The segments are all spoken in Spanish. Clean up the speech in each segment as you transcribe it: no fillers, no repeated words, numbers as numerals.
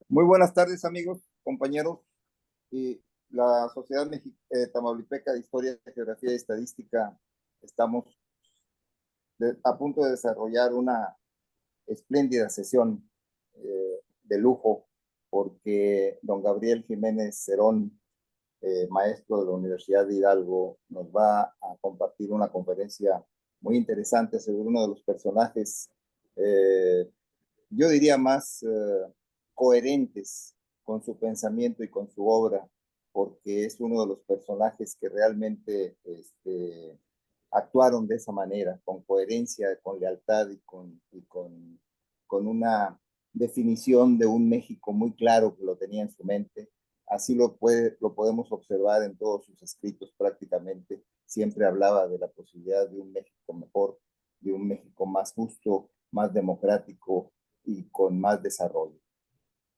Muy buenas tardes, amigos, compañeros. Y la Sociedad Tamaulipeca de Historia, Geografía y Estadística, estamos a punto de desarrollar una espléndida sesión de lujo, porque don Gabriel Jiménez Cerón, maestro de la Universidad de Hidalgo, nos va a compartir una conferencia muy interesante sobre uno de los personajes eh, yo diría más coherentes con su pensamiento y con su obra, porque es uno de los personajes que realmente actuaron de esa manera, con coherencia, con lealtad con una definición de un México muy claro que lo tenía en su mente. Así lo podemos observar en todos sus escritos prácticamente. Siempre hablaba de la posibilidad de un México mejor, de un México más justo, más democrático, y con más desarrollo.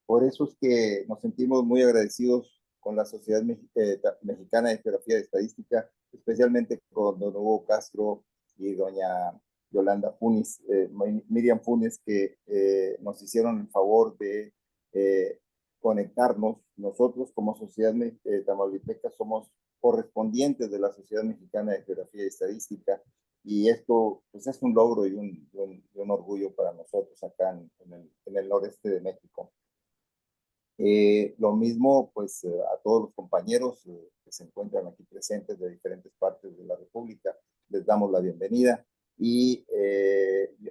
Por eso es que nos sentimos muy agradecidos con la Sociedad Mexicana de Geografía y Estadística, especialmente con don Hugo Castro y doña Yolanda Funes, Miriam Funes, que nos hicieron el favor de eh, conectarnos. Nosotros como Sociedad Tamaulipeca somos correspondientes de la Sociedad Mexicana de Geografía y Estadística, y esto pues, es un logro y un orgullo para nosotros acá en el noreste de México. Lo mismo, pues, a todos los compañeros que se encuentran aquí presentes de diferentes partes de la República, les damos la bienvenida. Y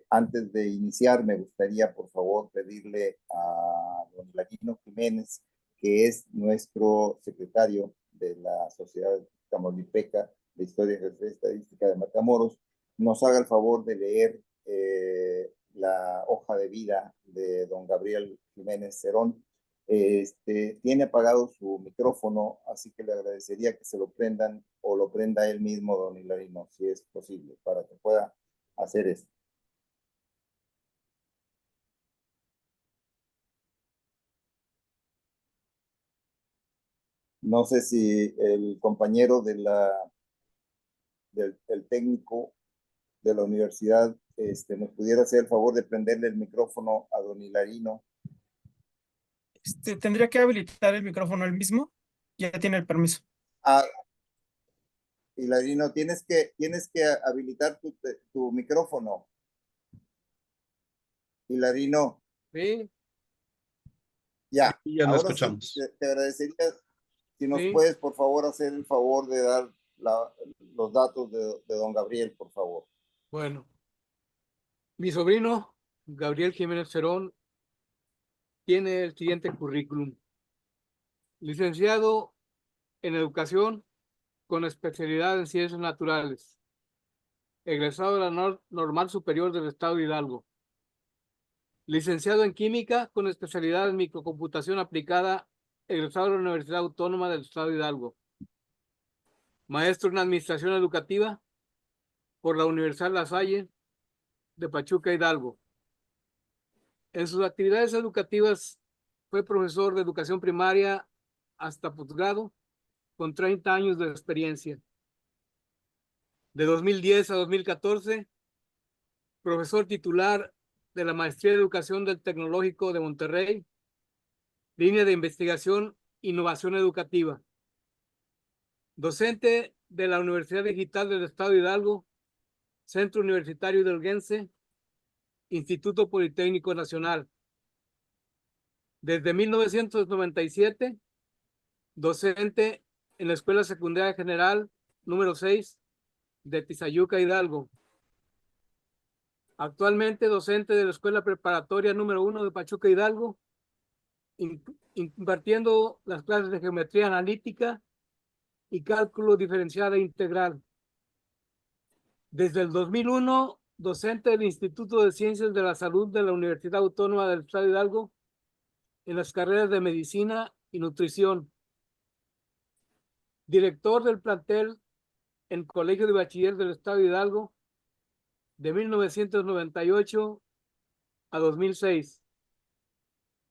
antes de iniciar, me gustaría, por favor, pedirle a don Laguino Jiménez, que es nuestro secretario de la Sociedad Tamaulipeca de Historia y Estadística de Matamoros, nos haga el favor de leer la hoja de vida de don Gabriel Jiménez Cerón. Tiene apagado su micrófono, así que le agradecería que se lo prendan o lo prenda él mismo, don Hilarino, si es posible, para que pueda hacer esto. No sé si el compañero del técnico de la universidad nos pudiera hacer el favor de prenderle el micrófono a don Hilarino. Tendría que habilitar el micrófono él mismo. Ya tiene el permiso. Ah, Hilarino, tienes que habilitar tu micrófono. Hilarino, Sí, ya. y ya no Ahora sí, escuchamos. te agradecería si nos Sí, puedes, por favor, hacer el favor de dar los datos de don Gabriel, por favor. bueno, mi sobrino Gabriel Jiménez Cerón tiene el siguiente currículum. Licenciado en Educación con especialidad en Ciencias Naturales, egresado de la Normal Superior del Estado de Hidalgo. Licenciado en Química con especialidad en Microcomputación Aplicada, egresado de la Universidad Autónoma del Estado de Hidalgo. Maestro en Administración Educativa por la Universidad La Salle de Pachuca, Hidalgo. En sus actividades educativas fue profesor de educación primaria hasta posgrado, con 30 años de experiencia. De 2010 a 2014, profesor titular de la Maestría de Educación del Tecnológico de Monterrey, línea de investigación Innovación Educativa. Docente de la Universidad Digital del Estado de Hidalgo, Centro Universitario Hidalguense, Instituto Politécnico Nacional. Desde 1997, docente en la Escuela Secundaria General número 6 de Tizayuca, Hidalgo. Actualmente docente de la Escuela Preparatoria número 1 de Pachuca, Hidalgo, impartiendo las clases de geometría analítica y cálculo diferencial e integral. Desde el 2001, docente del Instituto de Ciencias de la Salud de la Universidad Autónoma del Estado de Hidalgo en las carreras de Medicina y Nutrición. Director del plantel en Colegio de Bachiller del Estado de Hidalgo de 1998 a 2006.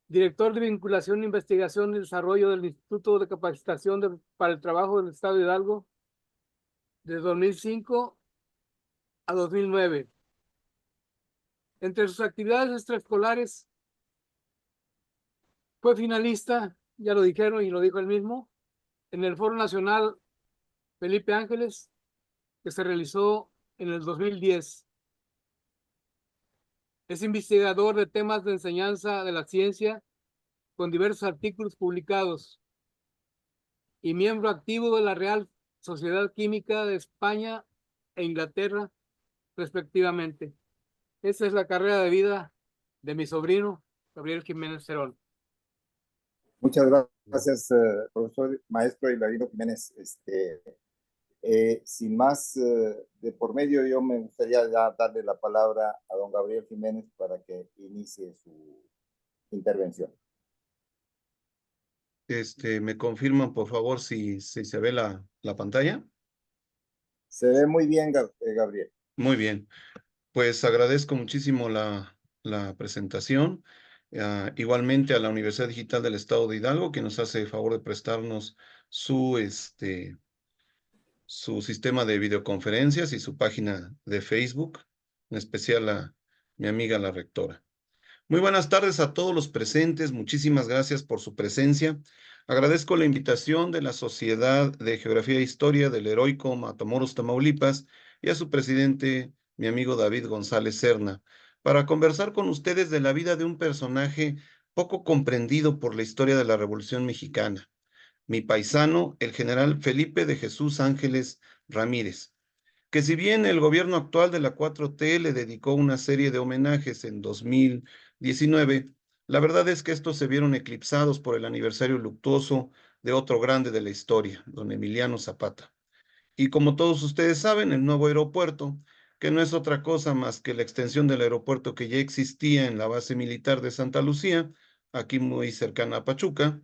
Director de Vinculación, Investigación y Desarrollo del Instituto de Capacitación para el Trabajo del Estado de Hidalgo de 2005 a 2009. Entre sus actividades extraescolares Fue finalista, ya lo dijeron y lo dijo él mismo, en el Foro Nacional Felipe Ángeles, que se realizó en el 2010. Es investigador de temas de enseñanza de la ciencia con diversos artículos publicados y miembro activo de la Real Sociedad Química de España e Inglaterra, respectivamente. Esa es la carrera de vida de mi sobrino, Gabriel Jiménez Cerón. Muchas gracias, profesor maestro Hilarino Jiménez. Sin más de por medio, yo me gustaría ya darle la palabra a don Gabriel Jiménez para que inicie su intervención. ¿Me confirman, por favor, si se ve la pantalla? Se ve muy bien, Gabriel. Muy bien. Pues agradezco muchísimo la presentación. Igualmente a la Universidad Digital del Estado de Hidalgo, que nos hace el favor de prestarnos su sistema de videoconferencias y su página de Facebook, en especial a mi amiga la rectora. Muy buenas tardes a todos los presentes. Muchísimas gracias por su presencia. Agradezco la invitación de la Sociedad de Geografía e Historia del Heroico Matamoros, Tamaulipas, y a su presidente, mi amigo David González Serna, para conversar con ustedes de la vida de un personaje poco comprendido por la historia de la Revolución Mexicana, mi paisano, el general Felipe de Jesús Ángeles Ramírez, que si bien el gobierno actual de la 4T le dedicó una serie de homenajes en 2019, la verdad es que estos se vieron eclipsados por el aniversario luctuoso de otro grande de la historia, don Emiliano Zapata. Y como todos ustedes saben, el nuevo aeropuerto, que no es otra cosa más que la extensión del aeropuerto que ya existía en la base militar de Santa Lucía, aquí muy cercana a Pachuca,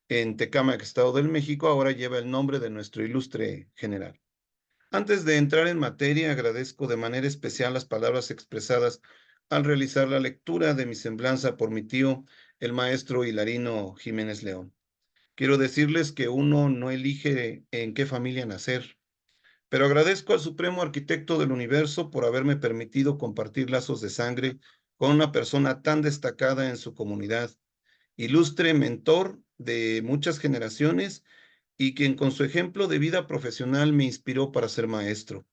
en Tecámac, Estado de México, ahora lleva el nombre de nuestro ilustre general. Antes de entrar en materia, agradezco de manera especial las palabras expresadas al realizar la lectura de mi semblanza por mi tío, el maestro Hilarino Jiménez León. Quiero decirles que uno no elige en qué familia nacer, pero agradezco al Supremo Arquitecto del Universo por haberme permitido compartir lazos de sangre con una persona tan destacada en su comunidad, ilustre mentor de muchas generaciones y quien con su ejemplo de vida profesional me inspiró para ser maestro.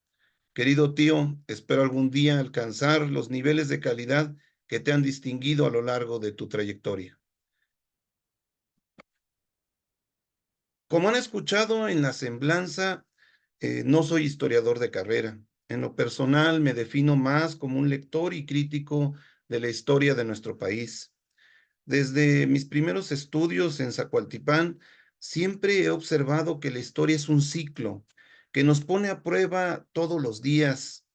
Querido tío, espero algún día alcanzar los niveles de calidad que te han distinguido a lo largo de tu trayectoria. Como han escuchado en la semblanza, no soy historiador de carrera. En lo personal me defino más como un lector y crítico de la historia de nuestro país. Desde mis primeros estudios en Zacualtipán, siempre he observado que la historia es un ciclo que nos pone a prueba todos los días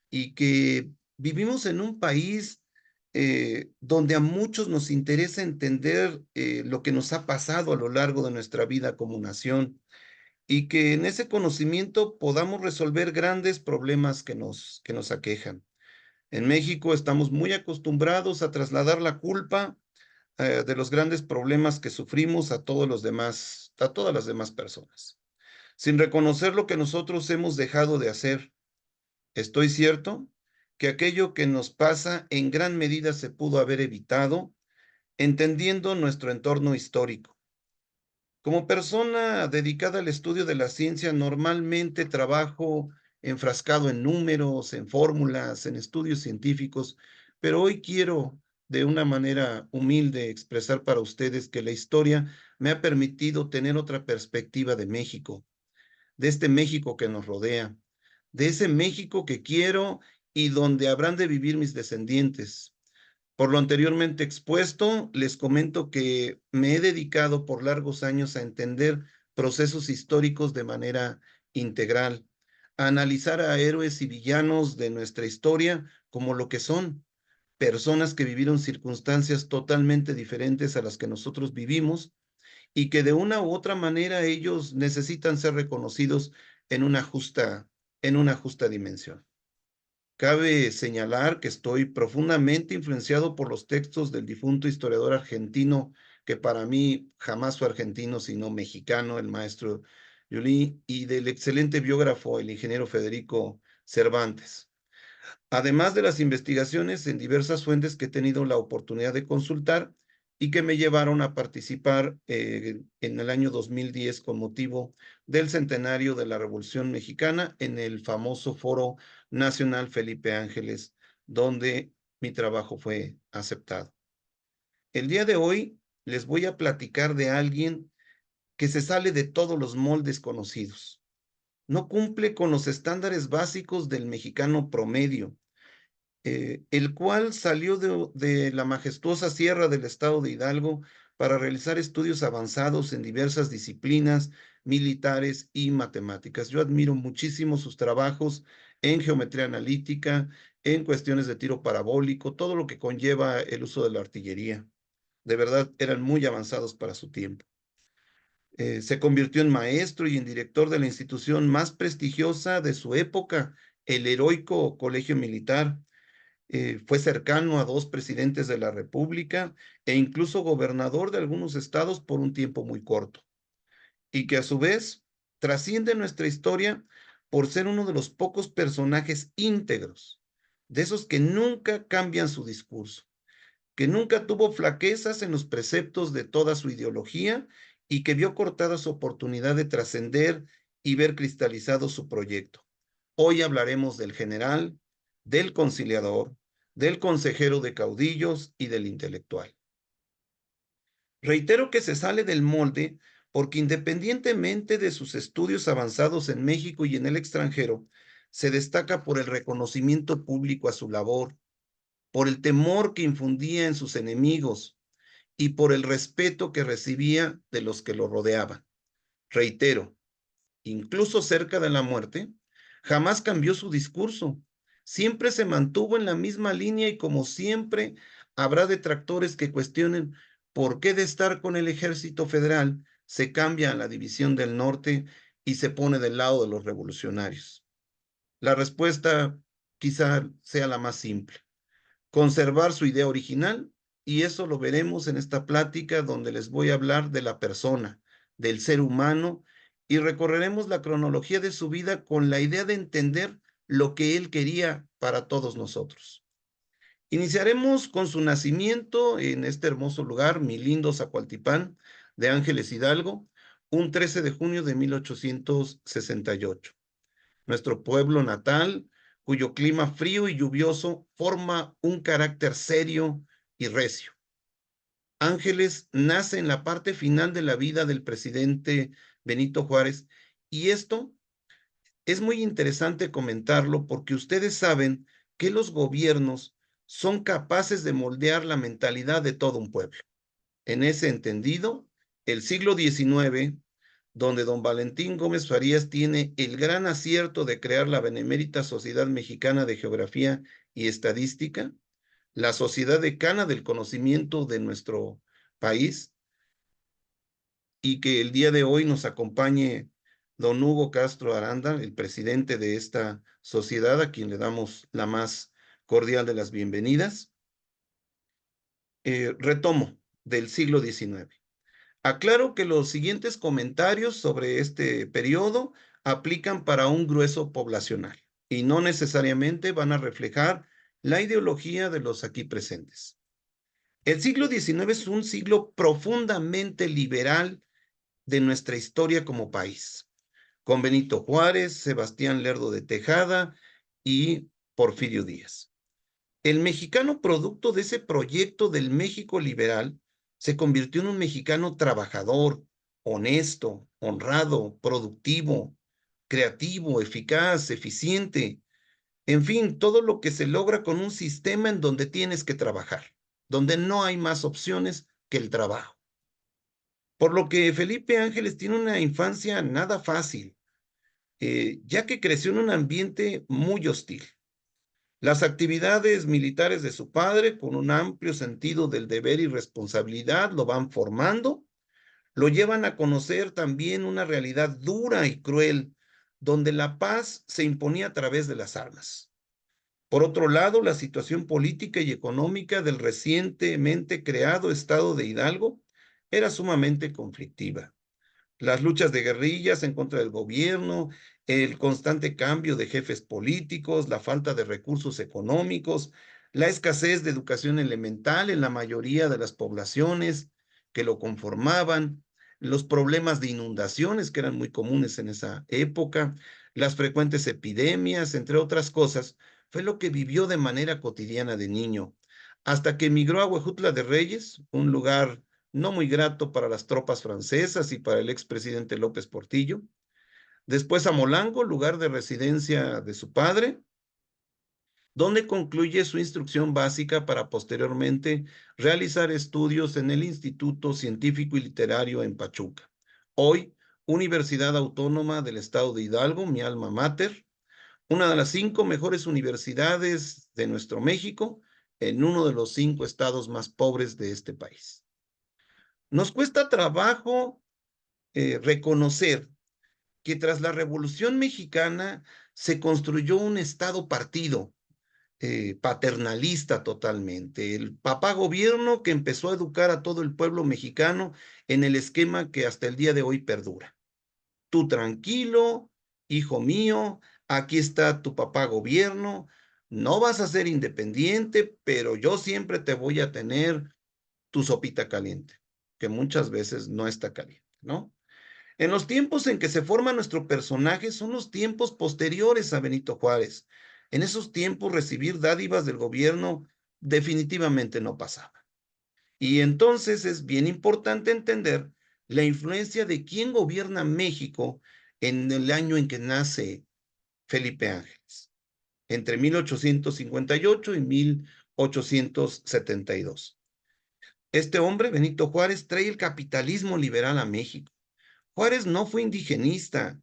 y que vivimos en un país donde a muchos nos interesa entender lo que nos ha pasado a lo largo de nuestra vida como nación y que en ese conocimiento podamos resolver grandes problemas que nos aquejan. En México estamos muy acostumbrados a trasladar la culpa de los grandes problemas que sufrimos a todos los demás, a todas las demás personas, sin reconocer lo que nosotros hemos dejado de hacer. Estoy cierto que aquello que nos pasa en gran medida se pudo haber evitado entendiendo nuestro entorno histórico. Como persona dedicada al estudio de la ciencia, normalmente trabajo enfrascado en números, en fórmulas, en estudios científicos, pero hoy quiero de una manera humilde expresar para ustedes que la historia me ha permitido tener otra perspectiva de México, de este México que nos rodea, de ese México que quiero y donde habrán de vivir mis descendientes. Por lo anteriormente expuesto, les comento que me he dedicado por largos años a entender procesos históricos de manera integral, a analizar a héroes y villanos de nuestra historia como lo que son, personas que vivieron circunstancias totalmente diferentes a las que nosotros vivimos y que de una u otra manera ellos necesitan ser reconocidos en una justa dimensión. Cabe señalar que estoy profundamente influenciado por los textos del difunto historiador argentino, que para mí jamás fue argentino, sino mexicano, el maestro Yuli, y del excelente biógrafo, el ingeniero Federico Cervantes. Además de las investigaciones en diversas fuentes que he tenido la oportunidad de consultar y que me llevaron a participar en el año 2010 con motivo del centenario de la Revolución Mexicana en el famoso Foro Nacional Felipe Ángeles, donde mi trabajo fue aceptado. El día de hoy les voy a platicar de alguien que se sale de todos los moldes conocidos. No cumple con los estándares básicos del mexicano promedio, el cual salió de la majestuosa sierra del estado de Hidalgo para realizar estudios avanzados en diversas disciplinas militares y matemáticas. Yo admiro muchísimo sus trabajos en geometría analítica, en cuestiones de tiro parabólico, todo lo que conlleva el uso de la artillería. De verdad, eran muy avanzados para su tiempo. Se convirtió en maestro y en director de la institución más prestigiosa de su época, el heroico Colegio Militar. Fue cercano a 2 presidentes de la República e incluso gobernador de algunos estados por un tiempo muy corto. Y que a su vez trasciende nuestra historia por ser uno de los pocos personajes íntegros, de esos que nunca cambian su discurso, que nunca tuvo flaquezas en los preceptos de toda su ideología y que vio cortada su oportunidad de trascender y ver cristalizado su proyecto. Hoy hablaremos del general, del conciliador, del consejero de caudillos y del intelectual. Reitero que se sale del molde porque independientemente de sus estudios avanzados en México y en el extranjero, se destaca por el reconocimiento público a su labor, por el temor que infundía en sus enemigos y por el respeto que recibía de los que lo rodeaban. Reitero, incluso cerca de la muerte, jamás cambió su discurso. Siempre se mantuvo en la misma línea y como siempre habrá detractores que cuestionen por qué de estar con el ejército federal se cambia a la división del norte y se pone del lado de los revolucionarios. La respuesta quizá sea la más simple: conservar su idea original, y eso lo veremos en esta plática donde les voy a hablar de la persona, del ser humano, y recorreremos la cronología de su vida con la idea de entender lo que él quería para todos nosotros. Iniciaremos con su nacimiento en este hermoso lugar, mi lindo Zacualtipán, de Ángeles Hidalgo, un 13 de junio de 1868. Nuestro pueblo natal, cuyo clima frío y lluvioso forma un carácter serio y recio. Ángeles nace en la parte final de la vida del presidente Benito Juárez, y esto es muy interesante comentarlo porque ustedes saben que los gobiernos son capaces de moldear la mentalidad de todo un pueblo. En ese entendido, el siglo XIX, donde don Valentín Gómez Farías tiene el gran acierto de crear la Benemérita Sociedad Mexicana de Geografía y Estadística, la Sociedad Decana del Conocimiento de nuestro país, y que el día de hoy nos acompañe don Hugo Castro Aranda, el presidente de esta sociedad, a quien le damos la más cordial de las bienvenidas. Retomo del siglo XIX. Aclaro que los siguientes comentarios sobre este periodo aplican para un grueso poblacional y no necesariamente van a reflejar la ideología de los aquí presentes. El siglo XIX es un siglo profundamente liberal de nuestra historia como país, con Benito Juárez, Sebastián Lerdo de Tejada y Porfirio Díaz. El mexicano producto de ese proyecto del México liberal se convirtió en un mexicano trabajador, honesto, honrado, productivo, creativo, eficaz, eficiente. En fin, todo lo que se logra con un sistema en donde tienes que trabajar, donde no hay más opciones que el trabajo. Por lo que Felipe Ángeles tiene una infancia nada fácil, ya que creció en un ambiente muy hostil. Las actividades militares de su padre, con un amplio sentido del deber y responsabilidad, lo van formando, lo llevan a conocer también una realidad dura y cruel, donde la paz se imponía a través de las armas. Por otro lado, la situación política y económica del recientemente creado estado de Hidalgo era sumamente conflictiva. Las luchas de guerrillas en contra del gobierno, el constante cambio de jefes políticos, la falta de recursos económicos, la escasez de educación elemental en la mayoría de las poblaciones que lo conformaban, los problemas de inundaciones que eran muy comunes en esa época, las frecuentes epidemias, entre otras cosas, fue lo que vivió de manera cotidiana de niño, hasta que emigró a Huejutla de Reyes, un lugar no muy grato para las tropas francesas y para el expresidente López Portillo. Después a Molango, lugar de residencia de su padre, donde concluye su instrucción básica para posteriormente realizar estudios en el Instituto Científico y Literario en Pachuca. Hoy, Universidad Autónoma del Estado de Hidalgo, mi alma mater, una de las 5 mejores universidades de nuestro México, en uno de los 5 estados más pobres de este país. Nos cuesta trabajo reconocer que tras la Revolución Mexicana se construyó un estado partido, paternalista totalmente. El papá gobierno que empezó a educar a todo el pueblo mexicano en el esquema que hasta el día de hoy perdura. Tú tranquilo, hijo mío, aquí está tu papá gobierno, no vas a ser independiente, pero yo siempre te voy a tener tu sopita caliente, que muchas veces no está caliente, ¿no? En los tiempos en que se forma nuestro personaje son los tiempos posteriores a Benito Juárez. En esos tiempos recibir dádivas del gobierno definitivamente no pasaba. Y entonces es bien importante entender la influencia de quién gobierna México en el año en que nace Felipe Ángeles, entre 1858 y 1872. Este hombre, Benito Juárez, trae el capitalismo liberal a México. Juárez no fue indigenista,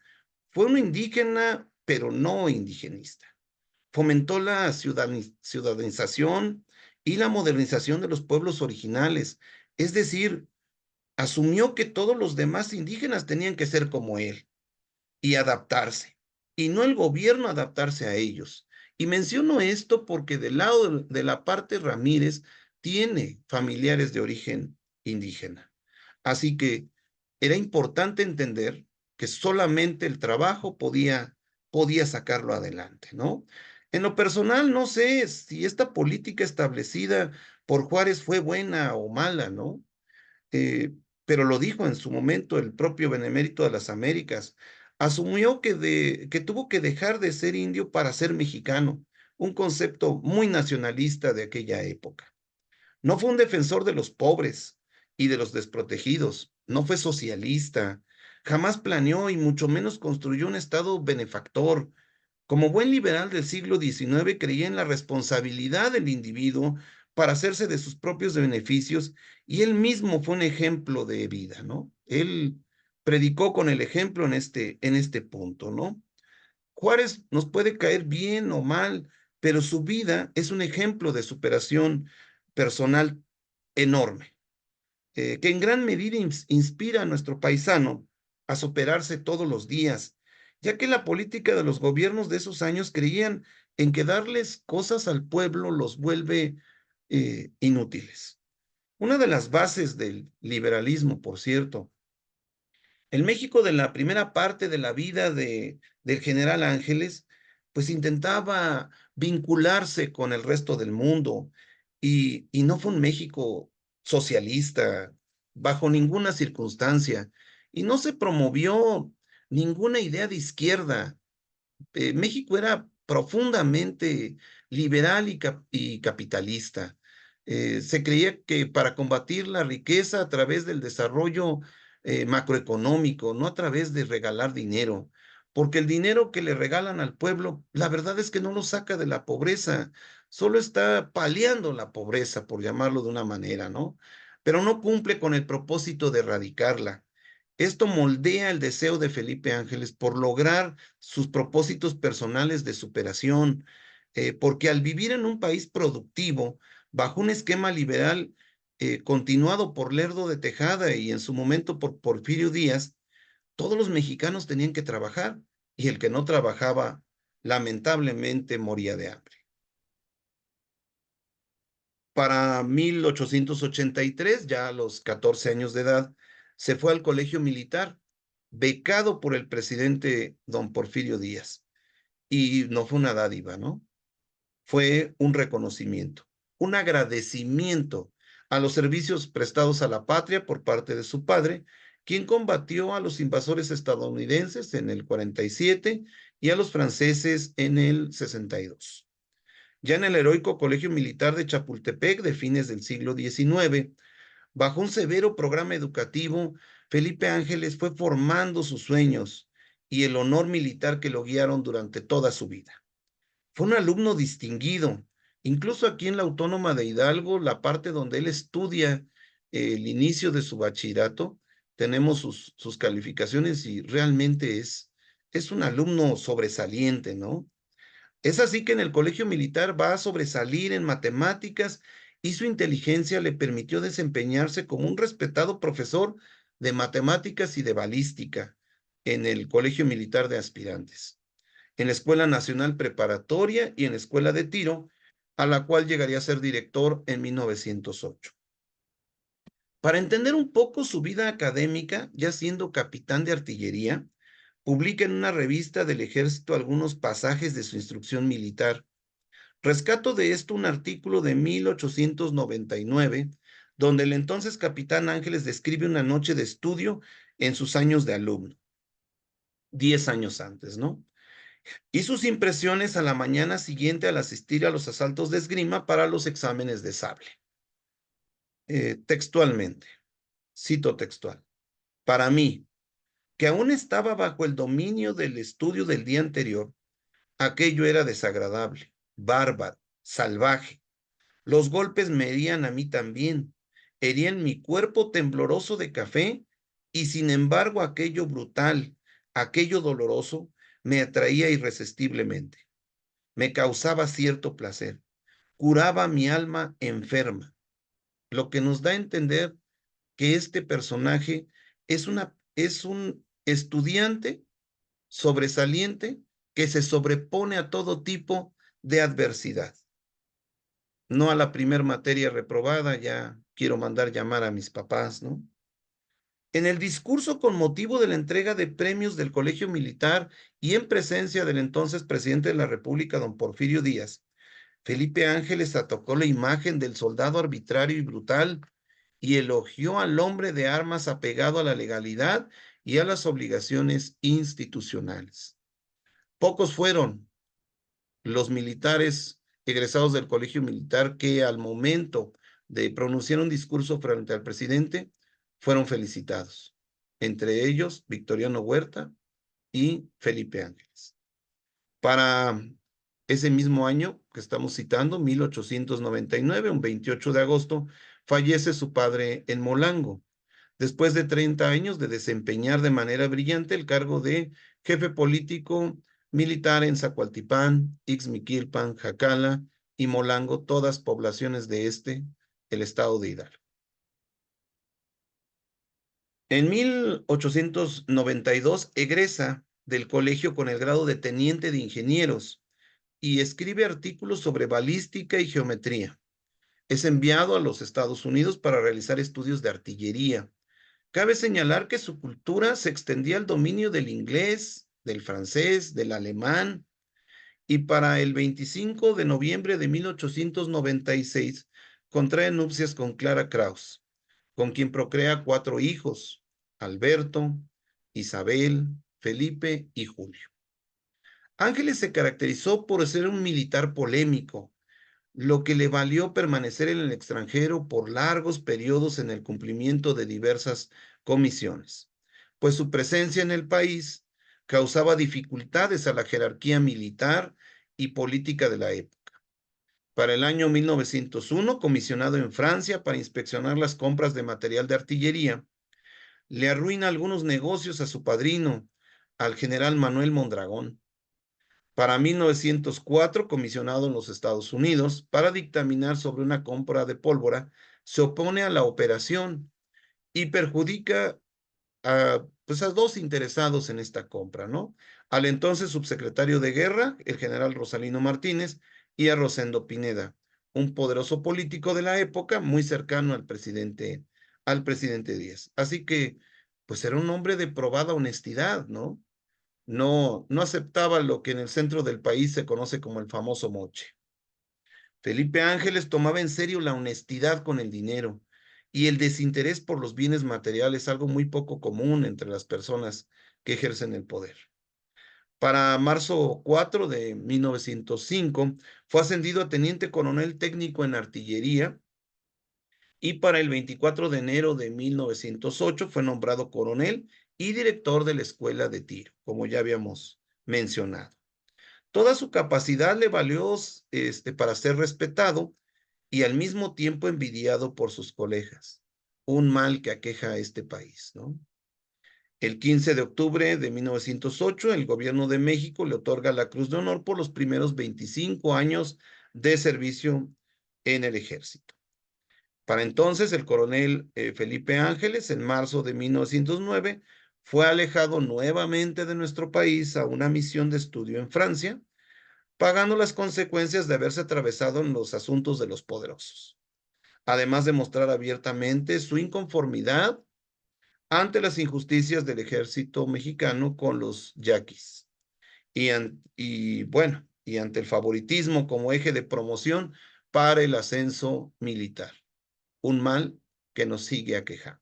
fue un indígena, pero no indigenista. Fomentó la ciudadanización y la modernización de los pueblos originales, es decir, asumió que todos los demás indígenas tenían que ser como él y adaptarse, y no el gobierno adaptarse a ellos. Y menciono esto porque del lado de la parte Ramírez tiene familiares de origen indígena. Así que era importante entender que solamente el trabajo podía sacarlo adelante, ¿no? En lo personal, no sé si esta política establecida por Juárez fue buena o mala, ¿no? Pero lo dijo en su momento el propio Benemérito de las Américas. Asumió que tuvo que dejar de ser indio para ser mexicano, un concepto muy nacionalista de aquella época. No fue un defensor de los pobres y de los desprotegidos, no fue socialista, jamás planeó y mucho menos construyó un Estado benefactor. Como buen liberal del siglo XIX, creía en la responsabilidad del individuo para hacerse de sus propios beneficios y él mismo fue un ejemplo de vida, ¿no? Él predicó con el ejemplo en este punto, ¿no? Juárez nos puede caer bien o mal, pero su vida es un ejemplo de superación personal enorme, que en gran medida inspira a nuestro paisano a superarse todos los días, ya que la política de los gobiernos de esos años creían en que darles cosas al pueblo los vuelve inútiles. Una de las bases del liberalismo, por cierto, el México de la primera parte de la vida del general Ángeles, pues intentaba vincularse con el resto del mundo y no fue un México socialista bajo ninguna circunstancia y no se promovió ninguna idea de izquierda. México era profundamente liberal y capitalista. Se creía que para combatir la riqueza a través del desarrollo macroeconómico, no a través de regalar dinero, porque el dinero que le regalan al pueblo, la verdad es que no lo saca de la pobreza, solo está paliando la pobreza, por llamarlo de una manera, ¿no? Pero no cumple con el propósito de erradicarla. Esto moldea el deseo de Felipe Ángeles por lograr sus propósitos personales de superación, porque al vivir en un país productivo, bajo un esquema liberal continuado por Lerdo de Tejada y en su momento por Porfirio Díaz, todos los mexicanos tenían que trabajar y el que no trabajaba, lamentablemente, moría de hambre. Para 1883, ya a los 14 años de edad, se fue al colegio militar, becado por el presidente don Porfirio Díaz. Y no fue una dádiva, ¿no? fue un reconocimiento, un agradecimiento a los servicios prestados a la patria por parte de su padre, quien combatió a los invasores estadounidenses en el 47 y a los franceses en el 62. Ya en el heroico Colegio Militar de Chapultepec de fines del siglo XIX, bajo un severo programa educativo, Felipe Ángeles fue formando sus sueños y el honor militar que lo guiaron durante toda su vida. Fue un alumno distinguido. Incluso aquí en la Autónoma de Hidalgo, la parte donde él estudia el inicio de su bachillerato, tenemos sus calificaciones y realmente es un alumno sobresaliente, ¿no? Es así que en el colegio militar va a sobresalir en matemáticas y su inteligencia le permitió desempeñarse como un respetado profesor de matemáticas y de balística en el Colegio Militar de Aspirantes, en la Escuela Nacional Preparatoria y en la Escuela de Tiro, a la cual llegaría a ser director en 1908. Para entender un poco su vida académica, ya siendo capitán de artillería, publica en una revista del Ejército algunos pasajes de su instrucción militar. Rescato de esto un artículo de 1899, donde el entonces capitán Ángeles describe una noche de estudio en sus años de alumno, 10 años antes, ¿no? Y sus impresiones a la mañana siguiente al asistir a los asaltos de esgrima para los exámenes de sable. Textualmente, cito textual. Para mí, que aún estaba bajo el dominio del estudio del día anterior, aquello era desagradable, bárbaro, salvaje. Los golpes me herían a mí también, herían mi cuerpo tembloroso de café, y sin embargo aquello brutal, aquello doloroso, me atraía irresistiblemente. Me causaba cierto placer, curaba mi alma enferma, lo que nos da a entender que este personaje es un estudiante sobresaliente que se sobrepone a todo tipo de adversidad. No a la primer materia reprobada, ya quiero mandar llamar a mis papás, ¿no? En el discurso con motivo de la entrega de premios del Colegio Militar y en presencia del entonces presidente de la República, don Porfirio Díaz, Felipe Ángeles atacó la imagen del soldado arbitrario y brutal y elogió al hombre de armas apegado a la legalidad y a las obligaciones institucionales. Pocos fueron los militares egresados del Colegio Militar que al momento de pronunciar un discurso frente al presidente fueron felicitados. Entre ellos, Victoriano Huerta y Felipe Ángeles. Para ese mismo año que estamos citando, 1899, un 28 de agosto, fallece su padre en Molango, después de 30 años de desempeñar de manera brillante el cargo de jefe político militar en Zacualtipán, Ixmiquilpan, Jacala y Molango, todas poblaciones de el estado de Hidalgo. En 1892 egresa del colegio con el grado de teniente de ingenieros y escribe artículos sobre balística y geometría. Es enviado a los Estados Unidos para realizar estudios de artillería. Cabe señalar que su cultura se extendía al dominio del inglés, del francés, del alemán, y para el 25 de noviembre de 1896 contrae nupcias con Clara Kraus, con quien procrea 4 hijos: Alberto, Isabel, Felipe y Julio. Ángeles se caracterizó por ser un militar polémico, lo que le valió permanecer en el extranjero por largos periodos en el cumplimiento de diversas comisiones, pues su presencia en el país causaba dificultades a la jerarquía militar y política de la época. Para el año 1901, comisionado en Francia para inspeccionar las compras de material de artillería, le arruina algunos negocios a su padrino, al general Manuel Mondragón. Para 1904, comisionado en los Estados Unidos para dictaminar sobre una compra de pólvora, se opone a la operación y perjudica a 2 interesados en esta compra, ¿no? Al entonces subsecretario de Guerra, el general Rosalino Martínez, y a Rosendo Pineda, un poderoso político de la época muy cercano al presidente Díaz. Así que, pues era un hombre de probada honestidad, ¿no? No aceptaba lo que en el centro del país se conoce como el famoso moche. Felipe Ángeles tomaba en serio la honestidad con el dinero y el desinterés por los bienes materiales, algo muy poco común entre las personas que ejercen el poder. Para marzo 4 de 1905 fue ascendido a teniente coronel técnico en artillería y para el 24 de enero de 1908 fue nombrado coronel y director de la escuela de tiro, como ya habíamos mencionado. Toda su capacidad le valió para ser respetado y al mismo tiempo envidiado por sus colegas, un mal que aqueja a este país, ¿no? El 15 de octubre de 1908, el gobierno de México le otorga la Cruz de Honor por los primeros 25 años de servicio en el ejército. Para entonces, el coronel Felipe Ángeles, en marzo de 1909, fue alejado nuevamente de nuestro país a una misión de estudio en Francia, pagando las consecuencias de haberse atravesado en los asuntos de los poderosos, además de mostrar abiertamente su inconformidad ante las injusticias del ejército mexicano con los yaquis y ante el favoritismo como eje de promoción para el ascenso militar, un mal que nos sigue aquejando.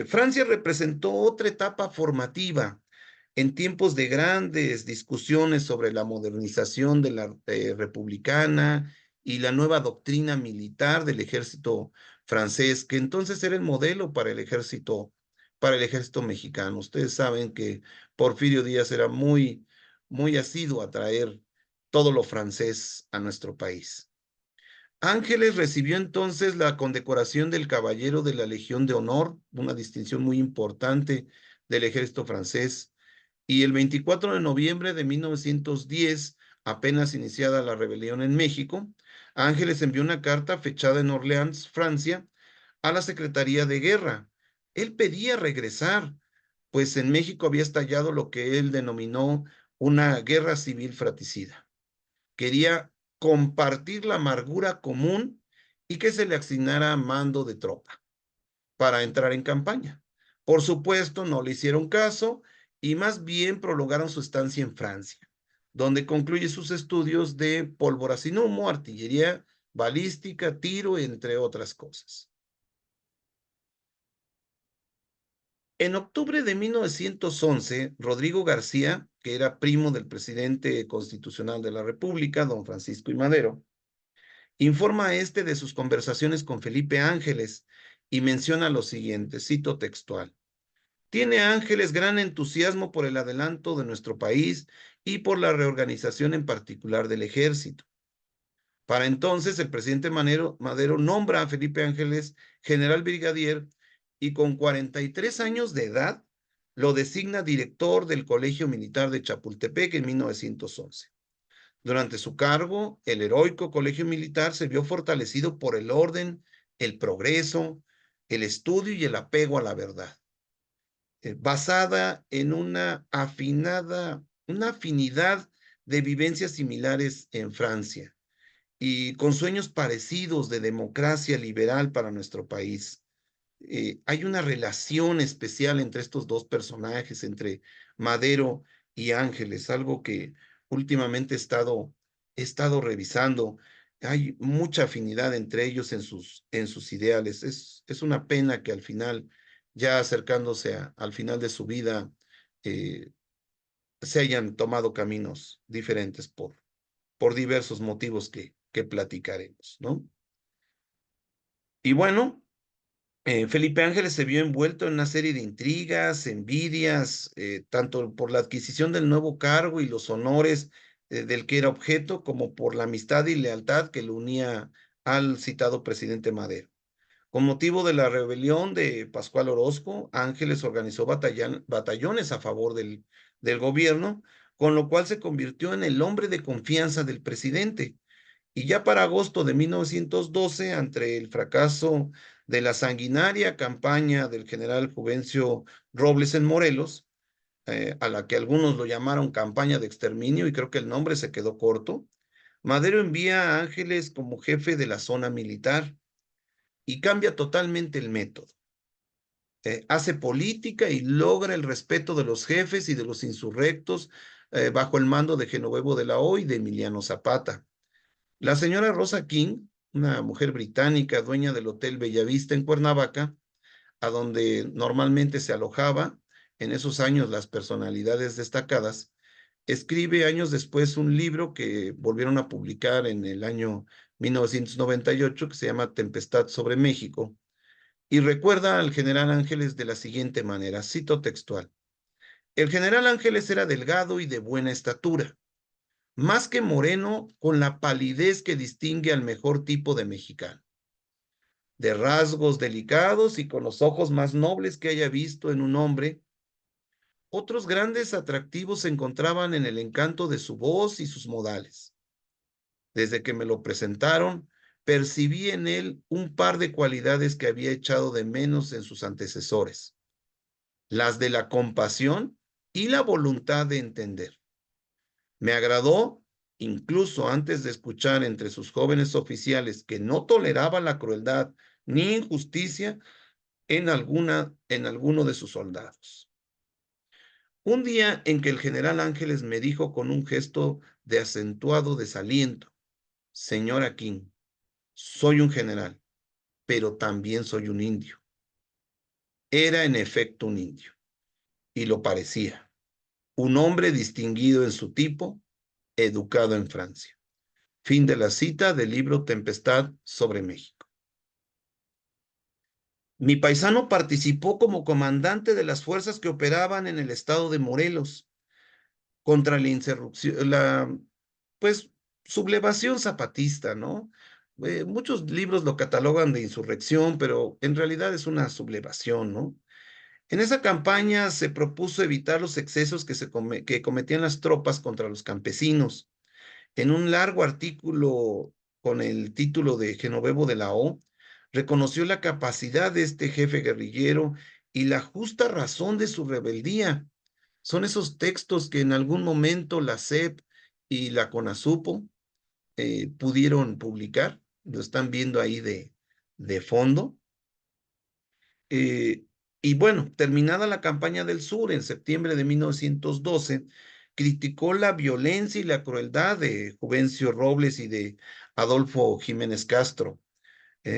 Francia representó otra etapa formativa en tiempos de grandes discusiones sobre la modernización de la republicana y la nueva doctrina militar del ejército francés, que entonces era el modelo para el ejército mexicano. Ustedes saben que Porfirio Díaz era muy asiduo a traer todo lo francés a nuestro país. Ángeles recibió entonces la condecoración del Caballero de la Legión de Honor, una distinción muy importante del ejército francés, y el 24 de noviembre de 1910, apenas iniciada la rebelión en México, Ángeles envió una carta fechada en Orleans, Francia, a la Secretaría de Guerra. Él pedía regresar, pues en México había estallado lo que él denominó una guerra civil fratricida. Quería compartir la amargura común y que se le asignara mando de tropa para entrar en campaña. Por supuesto, no le hicieron caso y más bien prolongaron su estancia en Francia, donde concluye sus estudios de pólvora sin humo, artillería balística, tiro, entre otras cosas. En octubre de 1911, Rodrigo García, que era primo del presidente constitucional de la República, don Francisco I. Madero, informa a este de sus conversaciones con Felipe Ángeles y menciona lo siguiente, cito textual: tiene Ángeles gran entusiasmo por el adelanto de nuestro país y por la reorganización en particular del ejército. Para entonces, el presidente Madero nombra a Felipe Ángeles general brigadier y con 43 años de edad lo designa director del Colegio Militar de Chapultepec en 1911. Durante su cargo, el heroico Colegio Militar se vio fortalecido por el orden, el progreso, el estudio y el apego a la verdad, basada en una afinidad de vivencias similares en Francia y con sueños parecidos de democracia liberal para nuestro país. Hay una relación especial entre estos dos personajes, entre Madero y Ángeles, algo que últimamente he estado revisando. Hay mucha afinidad entre ellos en sus ideales. Es una pena que al final, ya acercándose al final de su vida, se hayan tomado caminos diferentes por diversos motivos que platicaremos, ¿no? Y bueno, Felipe Ángeles se vio envuelto en una serie de intrigas, envidias, tanto por la adquisición del nuevo cargo y los honores del que era objeto, como por la amistad y lealtad que lo unía al citado presidente Madero. Con motivo de la rebelión de Pascual Orozco, Ángeles organizó batallones a favor del gobierno, con lo cual se convirtió en el hombre de confianza del presidente. Y ya para agosto de 1912, ante el fracaso de la sanguinaria campaña del general Juvencio Robles en Morelos, a la que algunos lo llamaron campaña de exterminio, y creo que el nombre se quedó corto, Madero envía a Ángeles como jefe de la zona militar y cambia totalmente el método. Hace política y logra el respeto de los jefes y de los insurrectos bajo el mando de Genovevo de la O y de Emiliano Zapata. La señora Rosa King, una mujer británica, dueña del Hotel Bellavista en Cuernavaca, a donde normalmente se alojaba en esos años las personalidades destacadas, escribe años después un libro que volvieron a publicar en el año 1998 que se llama Tempestad sobre México, y recuerda al general Ángeles de la siguiente manera, cito textual: el general Ángeles era delgado y de buena estatura, más que moreno, con la palidez que distingue al mejor tipo de mexicano, de rasgos delicados y con los ojos más nobles que haya visto en un hombre. Otros grandes atractivos se encontraban en el encanto de su voz y sus modales. Desde que me lo presentaron, percibí en él un par de cualidades que había echado de menos en sus antecesores: las de la compasión y la voluntad de entender. Me agradó, incluso antes de escuchar entre sus jóvenes oficiales que no toleraba la crueldad ni injusticia en alguno de sus soldados. Un día en que el general Ángeles me dijo con un gesto de acentuado desaliento: señora King, soy un general, pero también soy un indio. Era en efecto un indio, y lo parecía, un hombre distinguido en su tipo, educado en Francia. Fin de la cita del libro Tempestad sobre México. Mi paisano participó como comandante de las fuerzas que operaban en el estado de Morelos contra la insurrección, pues, sublevación zapatista, ¿no? Muchos libros lo catalogan de insurrección, pero en realidad es una sublevación, ¿no? En esa campaña se propuso evitar los excesos que cometían las tropas contra los campesinos. En un largo artículo con el título de Genovevo de la O, reconoció la capacidad de este jefe guerrillero y la justa razón de su rebeldía. Son esos textos que en algún momento la SEP y la CONASUPO pudieron publicar, lo están viendo ahí de fondo. Eh, y bueno, terminada la campaña del sur en septiembre de 1912, criticó la violencia y la crueldad de Juvencio Robles y de Adolfo Jiménez Castro.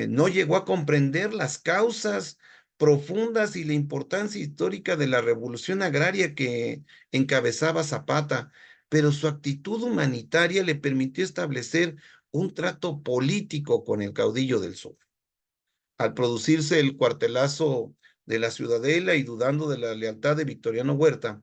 No llegó a comprender las causas profundas y la importancia histórica de la revolución agraria que encabezaba Zapata, pero su actitud humanitaria le permitió establecer un trato político con el caudillo del sur. Al producirse el cuartelazo de la Ciudadela y dudando de la lealtad de Victoriano Huerta,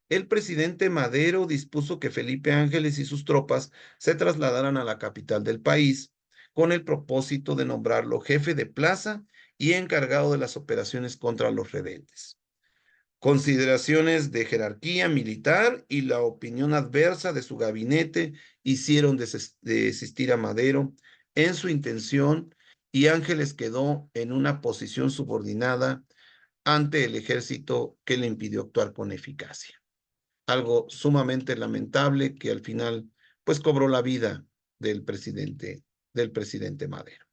el presidente Madero dispuso que Felipe Ángeles y sus tropas se trasladaran a la capital del país con el propósito de nombrarlo jefe de plaza y encargado de las operaciones contra los rebeldes. Consideraciones de jerarquía militar y la opinión adversa de su gabinete hicieron desistir a Madero en su intención, y Ángeles quedó en una posición subordinada ante el ejército que le impidió actuar con eficacia. Algo sumamente lamentable que al final pues cobró la vida del presidente Madero.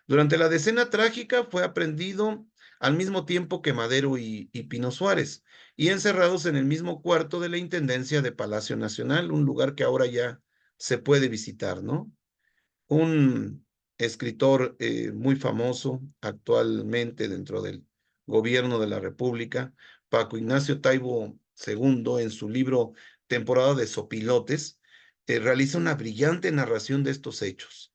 Durante la decena trágica fue aprehendido al mismo tiempo que Madero y Pino Suárez, y encerrados en el mismo cuarto de la Intendencia de Palacio Nacional, un lugar que ahora ya se puede visitar, ¿no? Un escritor muy famoso actualmente dentro del gobierno de la República, Paco Ignacio Taibo II, en su libro Temporada de Sopilotes, realiza una brillante narración de estos hechos,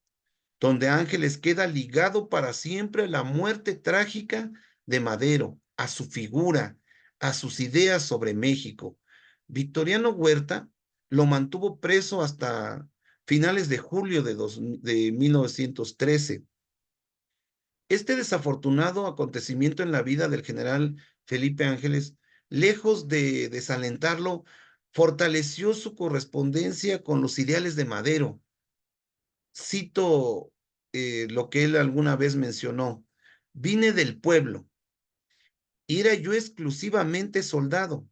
donde Ángeles queda ligado para siempre a la muerte trágica de Madero, a su figura, a sus ideas sobre México. Victoriano Huerta lo mantuvo preso hasta finales de julio de 1913. Este desafortunado acontecimiento en la vida del general Felipe Ángeles, lejos de desalentarlo, fortaleció su correspondencia con los ideales de Madero. Cito lo que él alguna vez mencionó: vine del pueblo, era yo exclusivamente soldado.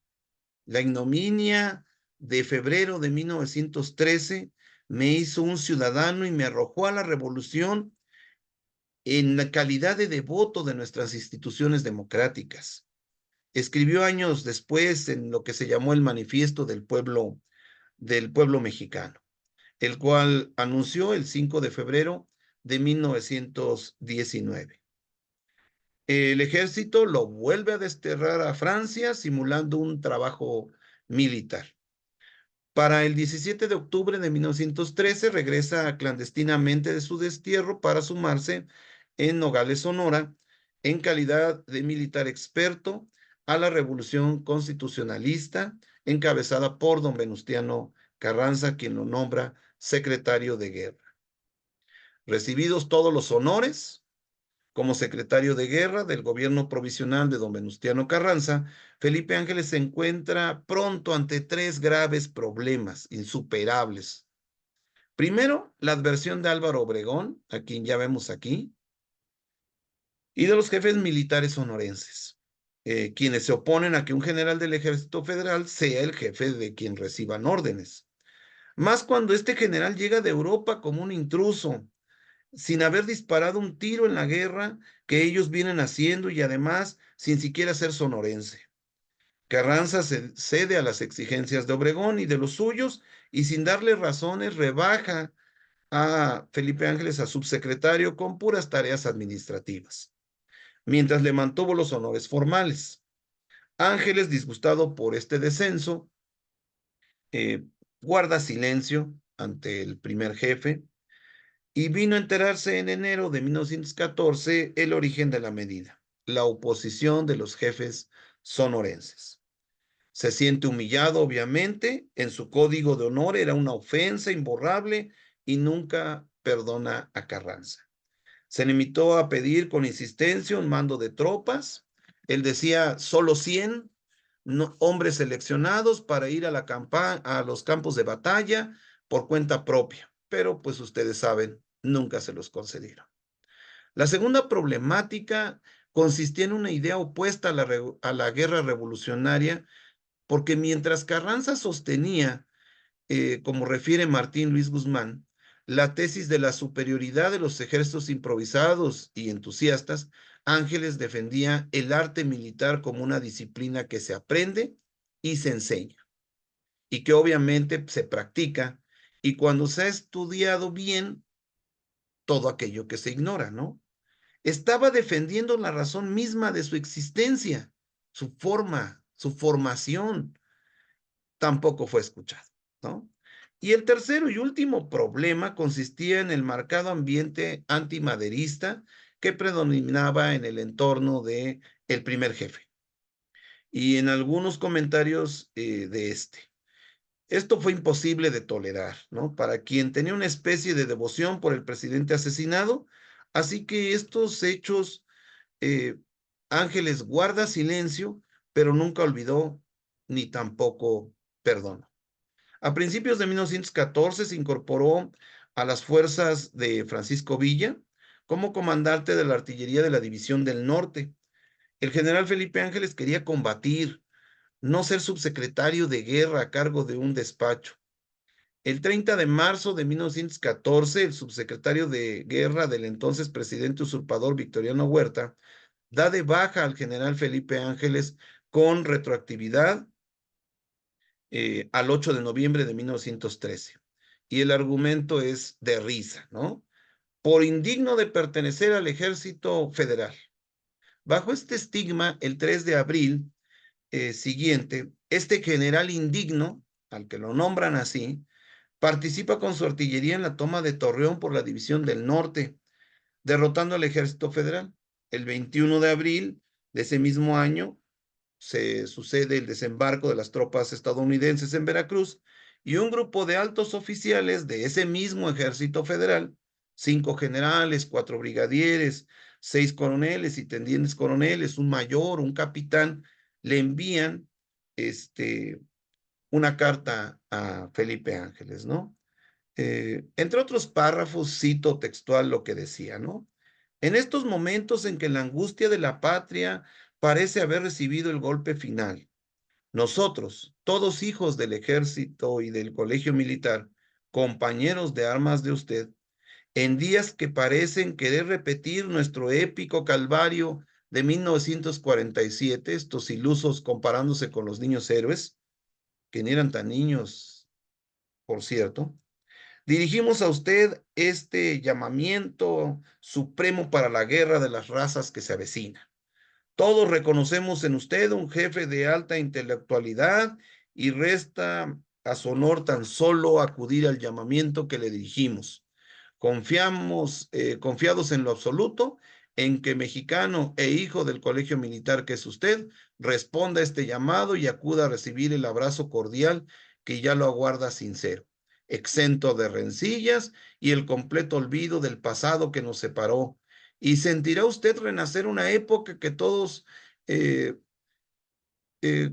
La ignominia de febrero de 1913 me hizo un ciudadano y me arrojó a la revolución en la calidad de devoto de nuestras instituciones democráticas. Escribió años después en lo que se llamó el Manifiesto del Pueblo Mexicano. el cual anunció el 5 de febrero de 1919. El ejército lo vuelve a desterrar a Francia simulando un trabajo militar. Para el 17 de octubre de 1913 regresa clandestinamente de su destierro para sumarse en Nogales, Sonora, en calidad de militar experto a la Revolución Constitucionalista encabezada por don Venustiano Carranza, quien lo nombra secretario de guerra. Recibidos todos los honores, como secretario de guerra del gobierno provisional de don Venustiano Carranza, Felipe Ángeles se encuentra pronto ante 3 graves problemas insuperables. Primero, la adversión de Álvaro Obregón, a quien ya vemos aquí, y de los jefes militares sonorenses, quienes se oponen a que un general del Ejército Federal sea el jefe de quien reciban órdenes. Más cuando este general llega de Europa como un intruso, sin haber disparado un tiro en la guerra que ellos vienen haciendo y además sin siquiera ser sonorense. Carranza cede a las exigencias de Obregón y de los suyos y sin darle razones rebaja a Felipe Ángeles a subsecretario con puras tareas administrativas, mientras le mantuvo los honores formales. Ángeles, disgustado por este descenso, guarda silencio ante el primer jefe, y vino a enterarse en enero de 1914 el origen de la medida, la oposición de los jefes sonorenses. Se siente humillado, obviamente, en su código de honor era una ofensa imborrable y nunca perdona a Carranza. Se limitó a pedir con insistencia un mando de tropas. Él decía solo 100 hombres seleccionados para ir a los campos de batalla por cuenta propia, pero pues ustedes saben, nunca se los concedieron. La segunda problemática consistía en una idea opuesta a la guerra revolucionaria, porque mientras Carranza sostenía, como refiere Martín Luis Guzmán, la tesis de la superioridad de los ejércitos improvisados y entusiastas, Ángeles defendía el arte militar como una disciplina que se aprende y se enseña, y que obviamente se practica, y cuando se ha estudiado bien todo aquello que se ignora, ¿no? Estaba defendiendo la razón misma de su existencia, su forma, su formación. Tampoco fue escuchado, ¿no? Y el tercero y último problema consistía en el marcado ambiente antimaderista que predominaba en el entorno de el primer jefe y en algunos comentarios de este. Esto fue imposible de tolerar, ¿no? Para quien tenía una especie de devoción por el presidente asesinado, así que estos hechos, Ángeles guarda silencio, pero nunca olvidó ni tampoco perdonó. A principios de 1914 se incorporó a las fuerzas de Francisco Villa como comandante de la artillería de la División del Norte. El general Felipe Ángeles quería combatir, no ser subsecretario de guerra a cargo de un despacho. El 30 de marzo de 1914, el subsecretario de guerra del entonces presidente usurpador Victoriano Huerta da de baja al general Felipe Ángeles con retroactividad al 8 de noviembre de 1913. Y el argumento es de risa, ¿no? Por indigno de pertenecer al ejército federal. Bajo este estigma, el 3 de abril siguiente, este general indigno, al que lo nombran así, participa con su artillería en la toma de Torreón por la División del Norte, derrotando al ejército federal. El 21 de abril de ese mismo año, se sucede el desembarco de las tropas estadounidenses en Veracruz y un grupo de altos oficiales de ese mismo ejército federal, 5 generales, 4 brigadieres, 6 coroneles y tenientes coroneles, un mayor, un capitán, le envían una carta a Felipe Ángeles, ¿no? Entre otros párrafos, cito textual lo que decía, ¿no? En estos momentos en que la angustia de la patria parece haber recibido el golpe final, nosotros, todos hijos del ejército y del colegio militar, compañeros de armas de usted, en días que parecen querer repetir nuestro épico calvario de 1947, estos ilusos comparándose con los niños héroes, que ni eran tan niños, por cierto, Dirigimos a usted este llamamiento supremo para la guerra de las razas que se avecina. Todos reconocemos en usted un jefe de alta intelectualidad y resta a su honor tan solo acudir al llamamiento que le dirigimos. Confiados en lo absoluto, en que mexicano e hijo del colegio militar que es usted, responda a este llamado y acuda a recibir el abrazo cordial que ya lo aguarda sincero, exento de rencillas y el completo olvido del pasado que nos separó. Y sentirá usted renacer una época que eh, eh,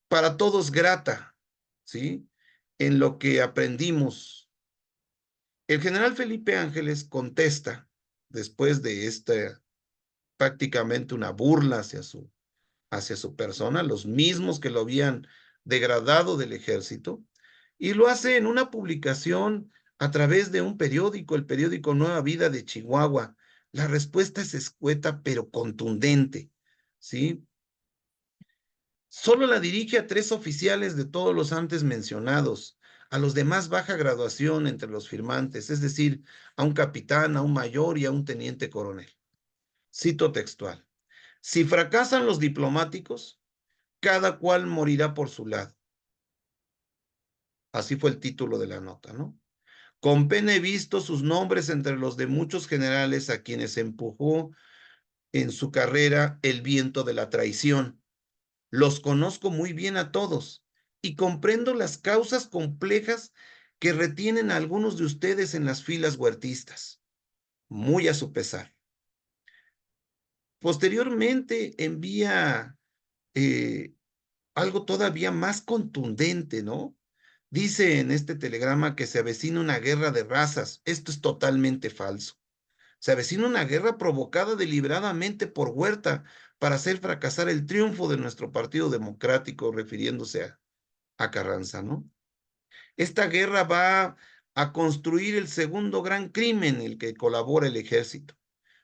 para todos grata, ¿sí? En lo que aprendimos. El general Felipe Ángeles contesta, después de esta prácticamente una burla hacia su persona, los mismos que lo habían degradado del ejército, y lo hace en una publicación a través de un periódico, el periódico Nueva Vida de Chihuahua. La respuesta es escueta pero contundente, ¿sí? Solo la dirige a 3 oficiales de todos los antes mencionados, a los de más baja graduación entre los firmantes, es decir, a un capitán, a un mayor y a un teniente coronel. Cito textual: si fracasan los diplomáticos, cada cual morirá por su lado. Así fue el título de la nota, ¿no? Con pena he visto sus nombres entre los de muchos generales a quienes empujó en su carrera el viento de la traición. Los conozco muy bien a todos y comprendo las causas complejas que retienen a algunos de ustedes en las filas huertistas, muy a su pesar. Posteriormente envía algo todavía más contundente, ¿no? Dice en este telegrama que se avecina una guerra de razas. Esto es totalmente falso. Se avecina una guerra provocada deliberadamente por Huerta para hacer fracasar el triunfo de nuestro Partido Democrático, refiriéndose a Carranza, ¿no? Esta guerra va a construir el segundo gran crimen en el que colabora el ejército.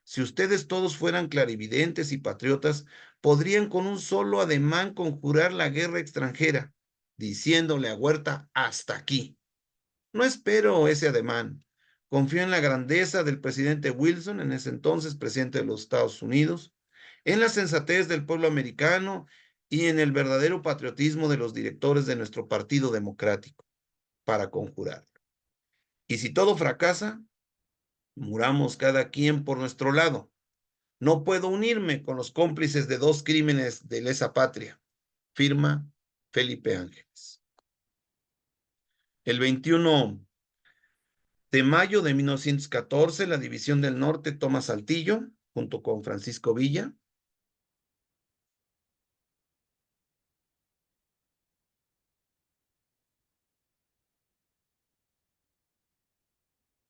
Si ustedes todos fueran clarividentes y patriotas, podrían con un solo ademán conjurar la guerra extranjera, diciéndole a Huerta hasta aquí. No espero ese ademán. Confío en la grandeza del presidente Wilson, en ese entonces presidente de los Estados Unidos, en la sensatez del pueblo americano y en el verdadero patriotismo de los directores de nuestro Partido Democrático para conjurarlo. Y si todo fracasa, muramos cada quien por nuestro lado. No puedo unirme con los cómplices de 2 crímenes de lesa patria. Firma Felipe Ángeles. El 21 de mayo de 1914, la División del Norte toma Saltillo, junto con Francisco Villa.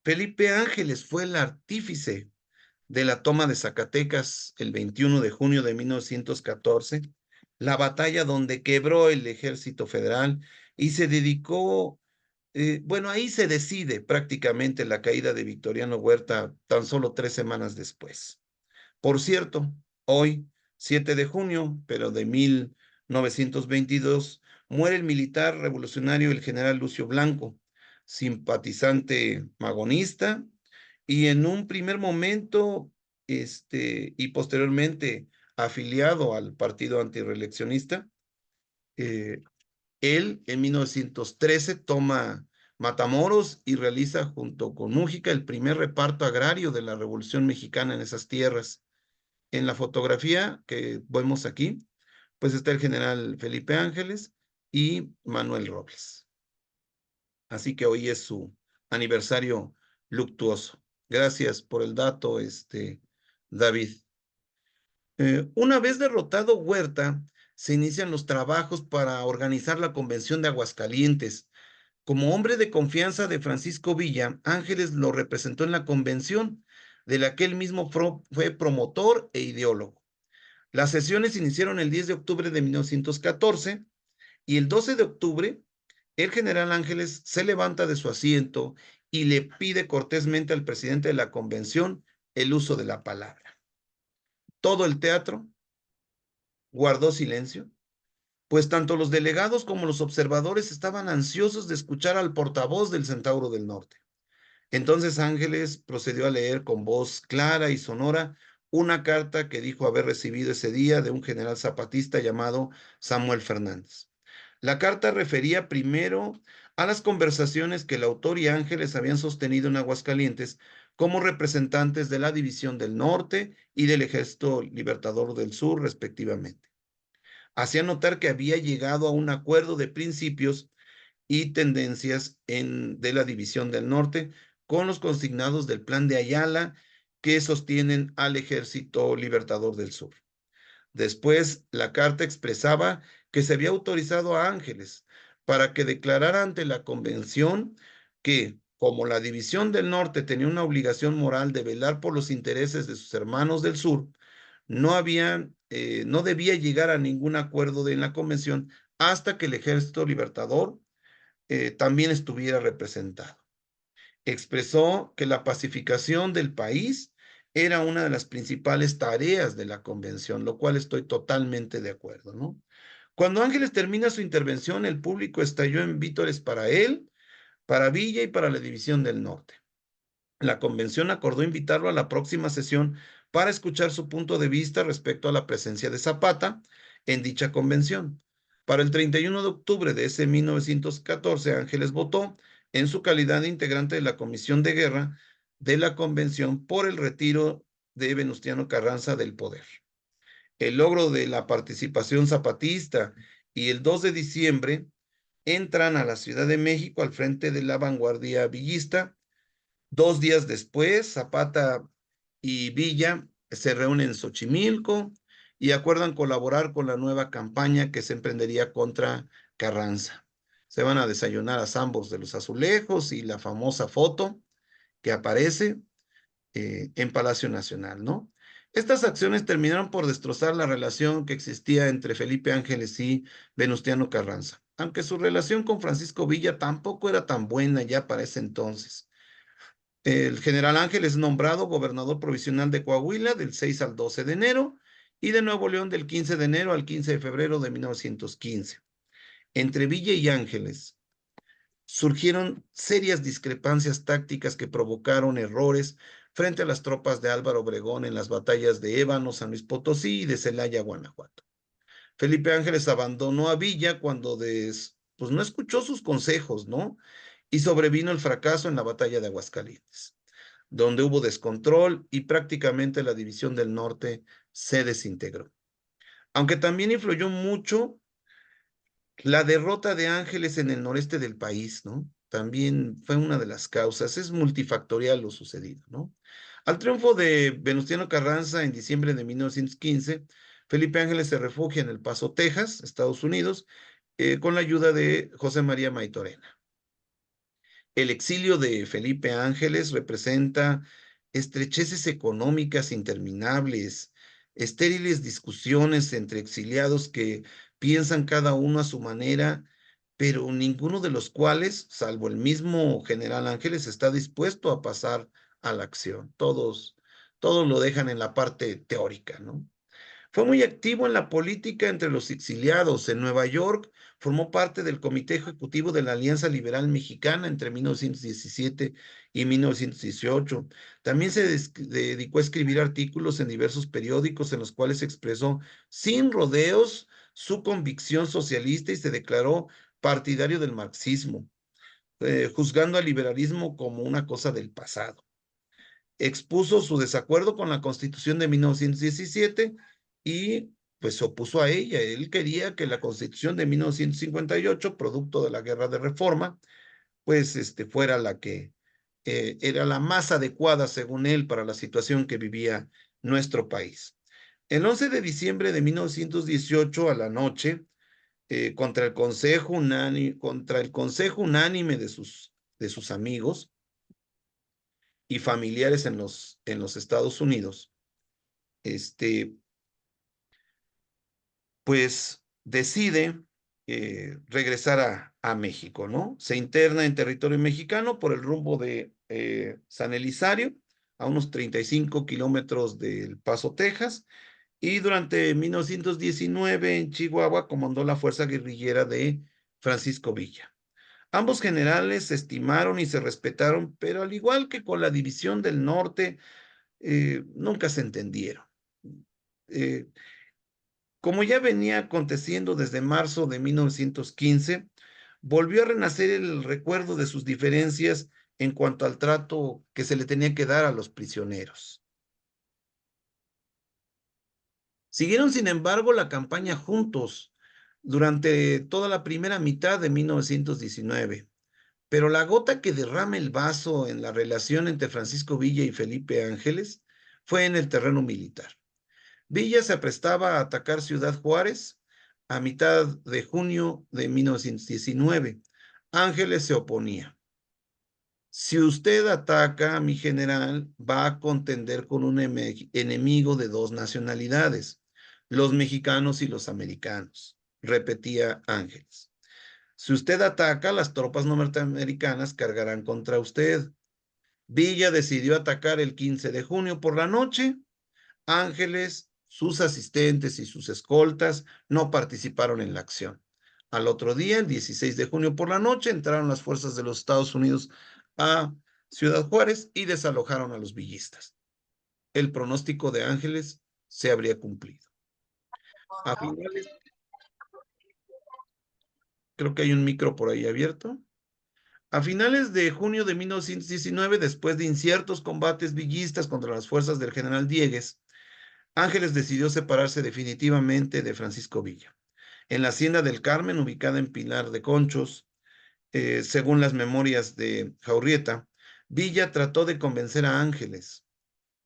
Felipe Ángeles fue el artífice de la toma de Zacatecas el 21 de junio de 1914, la batalla donde quebró el ejército federal y se dedicó, bueno, ahí se decide prácticamente la caída de Victoriano Huerta tan solo 3 semanas después. Por cierto, hoy, 7 de junio, pero de 1922, muere el militar revolucionario el general Lucio Blanco, simpatizante magonista, y en un primer momento, y posteriormente afiliado al partido antirreeleccionista. Él en 1913 toma Matamoros y realiza junto con Mújica el primer reparto agrario de la Revolución Mexicana en esas tierras. En la fotografía que vemos aquí, pues está el general Felipe Ángeles y Manuel Robles. Así que hoy es su aniversario luctuoso. Gracias por el dato, David. Una vez derrotado Huerta, se inician los trabajos para organizar la Convención de Aguascalientes. Como hombre de confianza de Francisco Villa, Ángeles lo representó en la convención, de la que él mismo fue promotor e ideólogo. Las sesiones iniciaron el 10 de octubre de 1914 y el 12 de octubre el general Ángeles se levanta de su asiento y le pide cortésmente al presidente de la convención el uso de la palabra. Todo el teatro guardó silencio, pues tanto los delegados como los observadores estaban ansiosos de escuchar al portavoz del Centauro del Norte. Entonces Ángeles procedió a leer con voz clara y sonora una carta que dijo haber recibido ese día de un general zapatista llamado Samuel Fernández. La carta refería primero a las conversaciones que el autor y Ángeles habían sostenido en Aguascalientes como representantes de la División del Norte y del Ejército Libertador del Sur, respectivamente. Hacía notar que había llegado a un acuerdo de principios y tendencias de la División del Norte con los consignados del Plan de Ayala que sostienen al Ejército Libertador del Sur. Después, la carta expresaba que se había autorizado a Ángeles para que declarara ante la convención que, como la División del Norte tenía una obligación moral de velar por los intereses de sus hermanos del sur, no debía llegar a ningún acuerdo en la convención hasta que el Ejército Libertador también estuviera representado. Expresó que la pacificación del país era una de las principales tareas de la convención, lo cual estoy totalmente de acuerdo, ¿no? Cuando Ángeles termina su intervención, el público estalló en vítores para él, para Villa y para la División del Norte. La convención acordó invitarlo a la próxima sesión para escuchar su punto de vista respecto a la presencia de Zapata en dicha convención. Para el 31 de octubre de ese 1914, Ángeles votó en su calidad de integrante de la Comisión de Guerra de la convención por el retiro de Venustiano Carranza del poder. El logro de la participación zapatista y el 2 de diciembre entran a la Ciudad de México al frente de la vanguardia villista. 2 días después, Zapata y Villa se reúnen en Xochimilco y acuerdan colaborar con la nueva campaña que se emprendería contra Carranza. Se van a desayunar a Zambos de los Azulejos y la famosa foto que aparece en Palacio Nacional, ¿no? Estas acciones terminaron por destrozar la relación que existía entre Felipe Ángeles y Venustiano Carranza, aunque su relación con Francisco Villa tampoco era tan buena ya para ese entonces. El general Ángel es nombrado gobernador provisional de Coahuila del 6 al 12 de enero y de Nuevo León del 15 de enero al 15 de febrero de 1915. Entre Villa y Ángeles surgieron serias discrepancias tácticas que provocaron errores frente a las tropas de Álvaro Obregón en las batallas de Ébano, San Luis Potosí y de Celaya, Guanajuato. Felipe Ángeles abandonó a Villa cuando pues no escuchó sus consejos, ¿no? Y sobrevino el fracaso en la batalla de Aguascalientes, donde hubo descontrol y prácticamente la División del Norte se desintegró. Aunque también influyó mucho la derrota de Ángeles en el noreste del país, ¿no? También fue una de las causas. Es multifactorial lo sucedido, ¿no? Al triunfo de Venustiano Carranza en diciembre de 1915, Felipe Ángeles se refugia en El Paso, Texas, Estados Unidos, con la ayuda de José María Maytorena. El exilio de Felipe Ángeles representa estrecheces económicas interminables, estériles discusiones entre exiliados que piensan cada uno a su manera, pero ninguno de los cuales, salvo el mismo general Ángeles, está dispuesto a pasar a la acción. Todos lo dejan en la parte teórica, ¿no? Fue muy activo en la política entre los exiliados. En Nueva York formó parte del Comité Ejecutivo de la Alianza Liberal Mexicana entre 1917 y 1918. También se dedicó a escribir artículos en diversos periódicos en los cuales expresó sin rodeos su convicción socialista y se declaró partidario del marxismo, juzgando al liberalismo como una cosa del pasado. Expuso su desacuerdo con la Constitución de 1917 y pues se opuso a ella. Él quería que la Constitución de 1958, producto de la Guerra de Reforma, pues fuera la que era la más adecuada, según él, para la situación que vivía nuestro país. El 11 de diciembre de 1918 a la noche, contra el consejo unánime de sus amigos y familiares en los Estados Unidos, pues decide regresar a México, ¿no? Se interna en territorio mexicano por el rumbo de San Elizario, a unos 35 kilómetros del Paso, Texas, y durante 1919 en Chihuahua comandó la fuerza guerrillera de Francisco Villa. Ambos generales se estimaron y se respetaron, pero al igual que con la división del norte, nunca se entendieron. Como ya venía aconteciendo desde marzo de 1915, volvió a renacer el recuerdo de sus diferencias en cuanto al trato que se le tenía que dar a los prisioneros. Siguieron, sin embargo, la campaña juntos durante toda la primera mitad de 1919, pero la gota que derrama el vaso en la relación entre Francisco Villa y Felipe Ángeles fue en el terreno militar. Villa se aprestaba a atacar Ciudad Juárez a mitad de junio de 1919. Ángeles se oponía. Si usted ataca, mi general, va a contender con un enemigo de dos nacionalidades, los mexicanos y los americanos, repetía Ángeles. Si usted ataca, las tropas norteamericanas cargarán contra usted. Villa decidió atacar el 15 de junio por la noche. Ángeles, sus asistentes y sus escoltas no participaron en la acción. Al otro día, el 16 de junio por la noche, entraron las fuerzas de los Estados Unidos a Ciudad Juárez y desalojaron a los villistas. El pronóstico de Ángeles se habría cumplido. A finales, creo que hay un micro por ahí abierto. A finales de junio de 1919, después de inciertos combates villistas contra las fuerzas del general Diegues, Ángeles decidió separarse definitivamente de Francisco Villa. En la hacienda del Carmen, ubicada en Pilar de Conchos, según las memorias de Jaurrieta, Villa trató de convencer a Ángeles.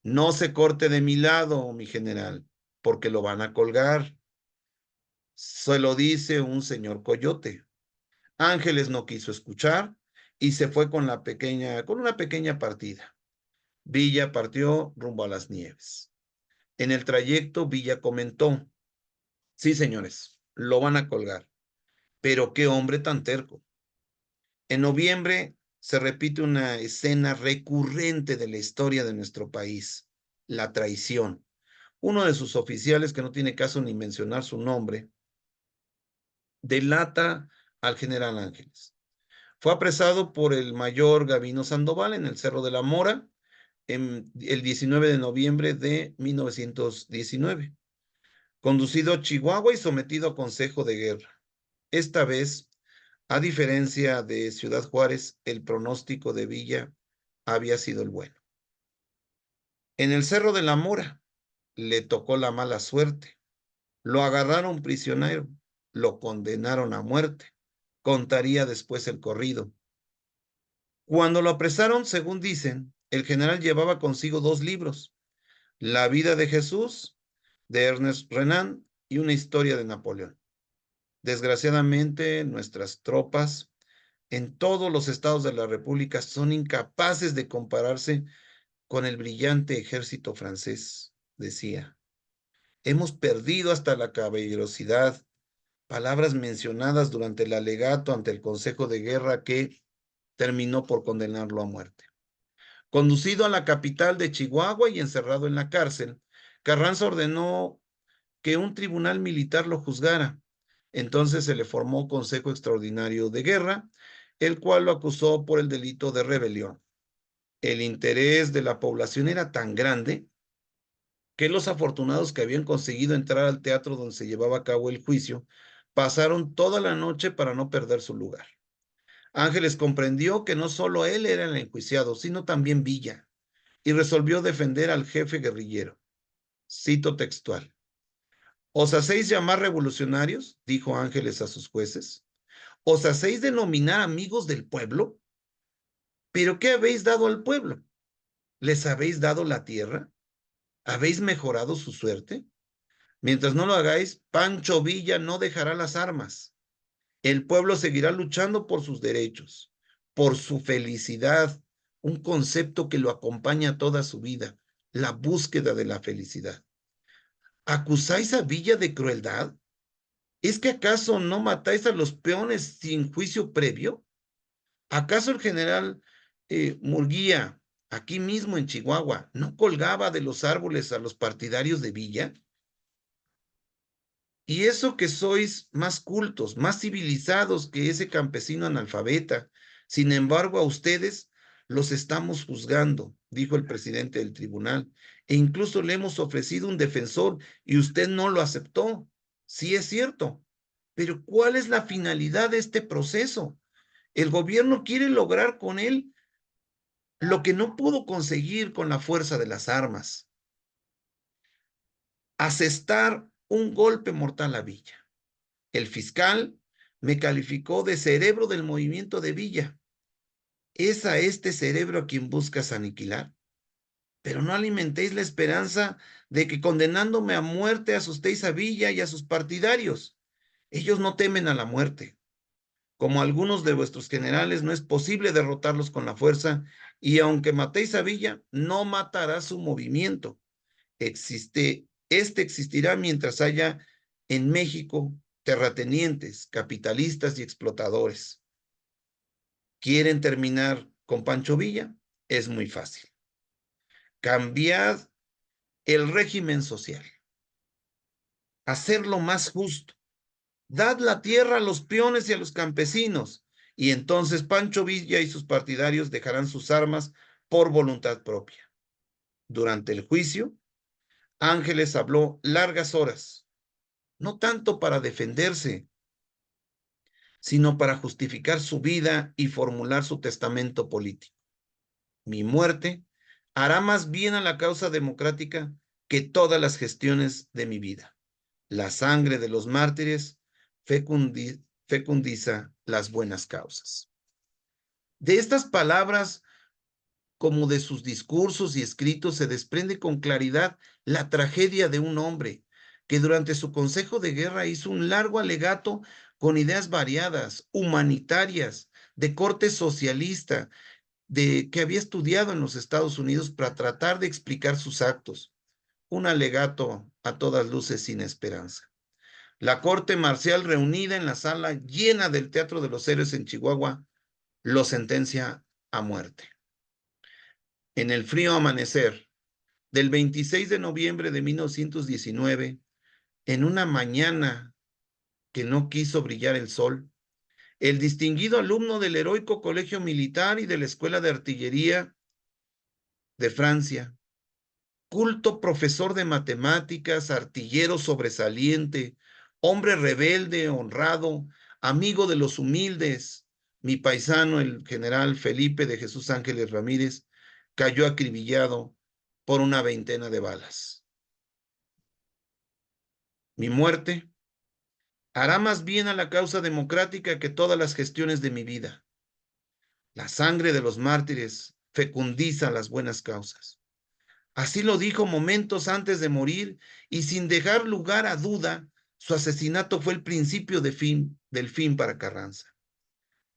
No se corte de mi lado, mi general, porque lo van a colgar. Se lo dice un señor coyote. Ángeles no quiso escuchar y se fue con una pequeña partida. Villa partió rumbo a las Nieves. En el trayecto, Villa comentó: sí, señores, lo van a colgar, pero qué hombre tan terco. En noviembre se repite una escena recurrente de la historia de nuestro país: la traición. Uno de sus oficiales, que no tiene caso ni mencionar su nombre, delata al general Ángeles. Fue apresado por el mayor Gavino Sandoval en el Cerro de la Mora el 19 de noviembre de 1919, conducido a Chihuahua y sometido a consejo de guerra. Esta vez, a diferencia de Ciudad Juárez, el pronóstico de Villa había sido el bueno. En el Cerro de la Mora le tocó la mala suerte. Lo agarraron prisionero, lo condenaron a muerte. Contaría después el corrido. Cuando lo apresaron, según dicen, el general llevaba consigo 2 libros: La vida de Jesús, de Ernest Renan, y una historia de Napoleón. Desgraciadamente, nuestras tropas en todos los estados de la República son incapaces de compararse con el brillante ejército francés, decía. Hemos perdido hasta la caballerosidad, palabras mencionadas durante el alegato ante el Consejo de Guerra, que terminó por condenarlo a muerte. Conducido a la capital de Chihuahua y encerrado en la cárcel, Carranza ordenó que un tribunal militar lo juzgara. Entonces se le formó Consejo Extraordinario de Guerra, el cual lo acusó por el delito de rebelión. El interés de la población era tan grande que los afortunados que habían conseguido entrar al teatro donde se llevaba a cabo el juicio pasaron toda la noche para no perder su lugar. Ángeles comprendió que no solo él era el enjuiciado, sino también Villa, y resolvió defender al jefe guerrillero. Cito textual: ¿os hacéis llamar revolucionarios?, dijo Ángeles a sus jueces. ¿Os hacéis denominar amigos del pueblo? ¿Pero qué habéis dado al pueblo? ¿Les habéis dado la tierra? ¿Habéis mejorado su suerte? Mientras no lo hagáis, Pancho Villa no dejará las armas. El pueblo seguirá luchando por sus derechos, por su felicidad, un concepto que lo acompaña toda su vida, la búsqueda de la felicidad. ¿Acusáis a Villa de crueldad? ¿Es que acaso no matáis a los peones sin juicio previo? ¿Acaso el general Murguía, aquí mismo en Chihuahua, no colgaba de los árboles a los partidarios de Villa? Y eso que sois más cultos, más civilizados que ese campesino analfabeta. Sin embargo, a ustedes los estamos juzgando, dijo el presidente del tribunal, e incluso le hemos ofrecido un defensor y usted no lo aceptó. Sí es cierto, pero ¿cuál es la finalidad de este proceso? El gobierno quiere lograr con él lo que no pudo conseguir con la fuerza de las armas: asestar un golpe mortal a Villa. El fiscal me calificó de cerebro del movimiento de Villa. Es a este cerebro a quien buscas aniquilar. Pero no alimentéis la esperanza de que condenándome a muerte asustéis a Villa y a sus partidarios. Ellos no temen a la muerte. Como algunos de vuestros generales, no es posible derrotarlos con la fuerza, y aunque matéis a Villa, no matará su movimiento. Este existirá mientras haya en México terratenientes, capitalistas y explotadores. ¿Quieren terminar con Pancho Villa? Es muy fácil. Cambiad el régimen social, hacerlo más justo. Dad la tierra a los peones y a los campesinos, y entonces Pancho Villa y sus partidarios dejarán sus armas por voluntad propia. Durante el juicio, Ángeles habló largas horas, no tanto para defenderse, sino para justificar su vida y formular su testamento político. Mi muerte hará más bien a la causa democrática que todas las gestiones de mi vida. La sangre de los mártires fecundiza las buenas causas. De estas palabras, como de sus discursos y escritos, se desprende con claridad la tragedia de un hombre que durante su consejo de guerra hizo un largo alegato con ideas variadas, humanitarias, de corte socialista, que había estudiado en los Estados Unidos para tratar de explicar sus actos. Un alegato a todas luces sin esperanza. La corte marcial reunida en la sala llena del Teatro de los Héroes en Chihuahua lo sentencia a muerte. En el frío amanecer del 26 de noviembre de 1919, en una mañana que no quiso brillar el sol, el distinguido alumno del heroico Colegio Militar y de la Escuela de Artillería de Francia, culto profesor de matemáticas, artillero sobresaliente, hombre rebelde, honrado, amigo de los humildes, mi paisano, el general Felipe de Jesús Ángeles Ramírez, cayó acribillado por una veintena de balas. Mi muerte hará más bien a la causa democrática que todas las gestiones de mi vida. La sangre de los mártires fecundiza las buenas causas. Así lo dijo momentos antes de morir, y sin dejar lugar a duda, su asesinato fue el principio del fin para Carranza.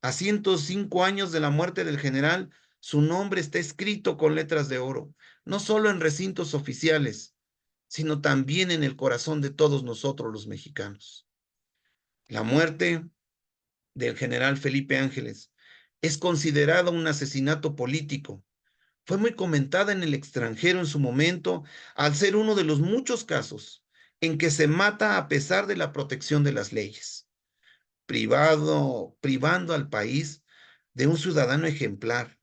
A 105 años de la muerte del general, su nombre está escrito con letras de oro, no solo en recintos oficiales, sino también en el corazón de todos nosotros los mexicanos. La muerte del general Felipe Ángeles es considerada un asesinato político. Fue muy comentada en el extranjero en su momento, al ser uno de los muchos casos en que se mata a pesar de la protección de las leyes, privando al país de un ciudadano ejemplar.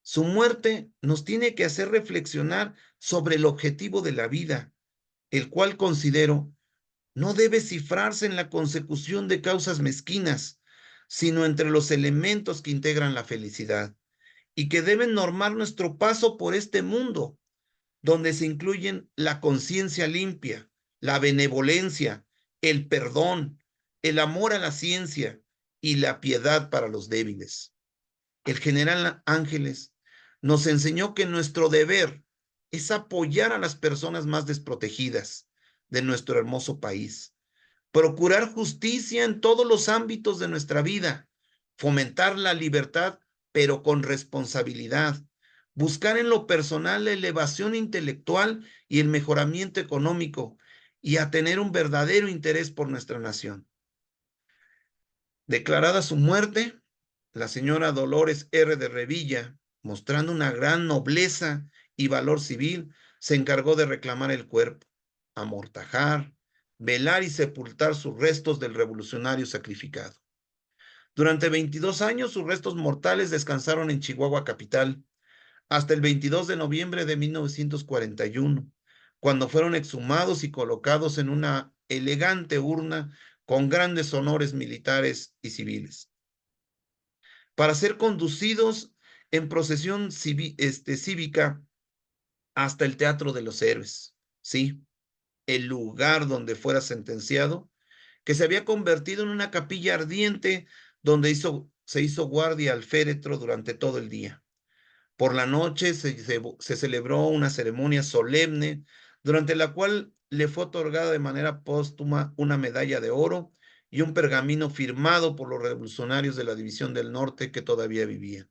Su muerte nos tiene que hacer reflexionar sobre el objetivo de la vida, el cual considero no debe cifrarse en la consecución de causas mezquinas, sino entre los elementos que integran la felicidad y que deben normar nuestro paso por este mundo, donde se incluyen la conciencia limpia, la benevolencia, el perdón, el amor a la ciencia y la piedad para los débiles. El general Ángeles nos enseñó que nuestro deber es apoyar a las personas más desprotegidas de nuestro hermoso país, procurar justicia en todos los ámbitos de nuestra vida, fomentar la libertad, pero con responsabilidad, buscar en lo personal la elevación intelectual y el mejoramiento económico, y a tener un verdadero interés por nuestra nación. Declarada su muerte, la señora Dolores R. de Revilla, mostrando una gran nobleza y valor civil, se encargó de reclamar el cuerpo, amortajar, velar y sepultar sus restos del revolucionario sacrificado. Durante 22 años, sus restos mortales descansaron en Chihuahua capital, hasta el 22 de noviembre de 1941, cuando fueron exhumados y colocados en una elegante urna con grandes honores militares y civiles, para ser conducidos en procesión cívica hasta el Teatro de los Héroes, sí, el lugar donde fuera sentenciado, que se había convertido en una capilla ardiente donde se hizo guardia al féretro durante todo el día. Por la noche se celebró una ceremonia solemne durante la cual le fue otorgada de manera póstuma una medalla de oro y un pergamino firmado por los revolucionarios de la División del Norte que todavía vivían.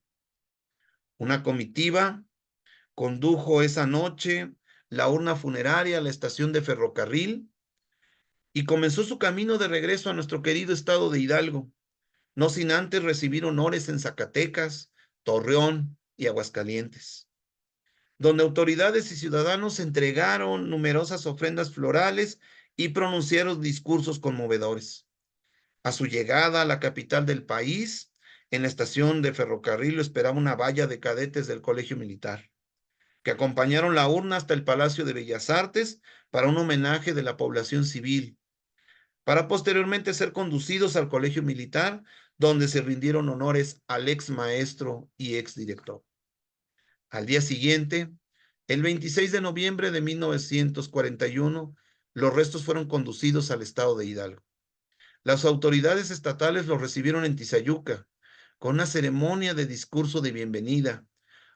Una comitiva condujo esa noche la urna funeraria a la estación de ferrocarril y comenzó su camino de regreso a nuestro querido estado de Hidalgo, no sin antes recibir honores en Zacatecas, Torreón y Aguascalientes, donde autoridades y ciudadanos entregaron numerosas ofrendas florales y pronunciaron discursos conmovedores. A su llegada a la capital del país, en la estación de ferrocarril lo esperaba una valla de cadetes del Colegio Militar, que acompañaron la urna hasta el Palacio de Bellas Artes para un homenaje de la población civil, para posteriormente ser conducidos al Colegio Militar, donde se rindieron honores al ex maestro y ex director. Al día siguiente, el 26 de noviembre de 1941, los restos fueron conducidos al estado de Hidalgo. Las autoridades estatales los recibieron en Tizayuca, con una ceremonia de discurso de bienvenida.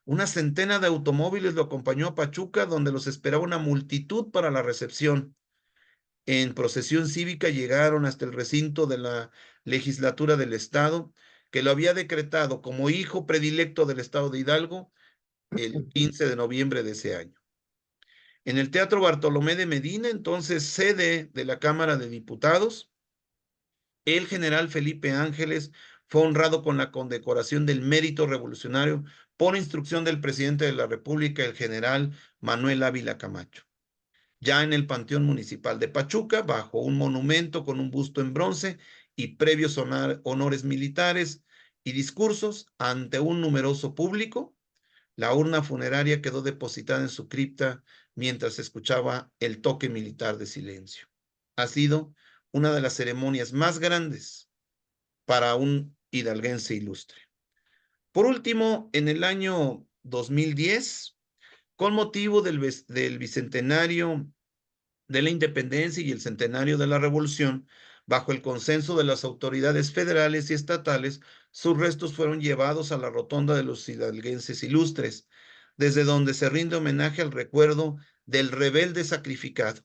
Una centena de automóviles lo acompañó a Pachuca, donde los esperaba una multitud para la recepción. En procesión cívica llegaron hasta el recinto de la legislatura del estado, que lo había decretado como hijo predilecto del estado de Hidalgo el 15 de noviembre de ese año. En el Teatro Bartolomé de Medina, entonces sede de la Cámara de Diputados, el general Felipe Ángeles fue honrado con la condecoración del Mérito Revolucionario por instrucción del presidente de la República, el general Manuel Ávila Camacho. Ya en el Panteón Municipal de Pachuca, bajo un monumento con un busto en bronce y previos honores militares y discursos ante un numeroso público, la urna funeraria quedó depositada en su cripta mientras escuchaba el toque militar de silencio. Ha sido una de las ceremonias más grandes para un hidalguense ilustre. Por último, en el año 2010, con motivo del bicentenario de la independencia y el centenario de la revolución, bajo el consenso de las autoridades federales y estatales, sus restos fueron llevados a la rotonda de los hidalguenses ilustres, desde donde se rinde homenaje al recuerdo del rebelde sacrificado,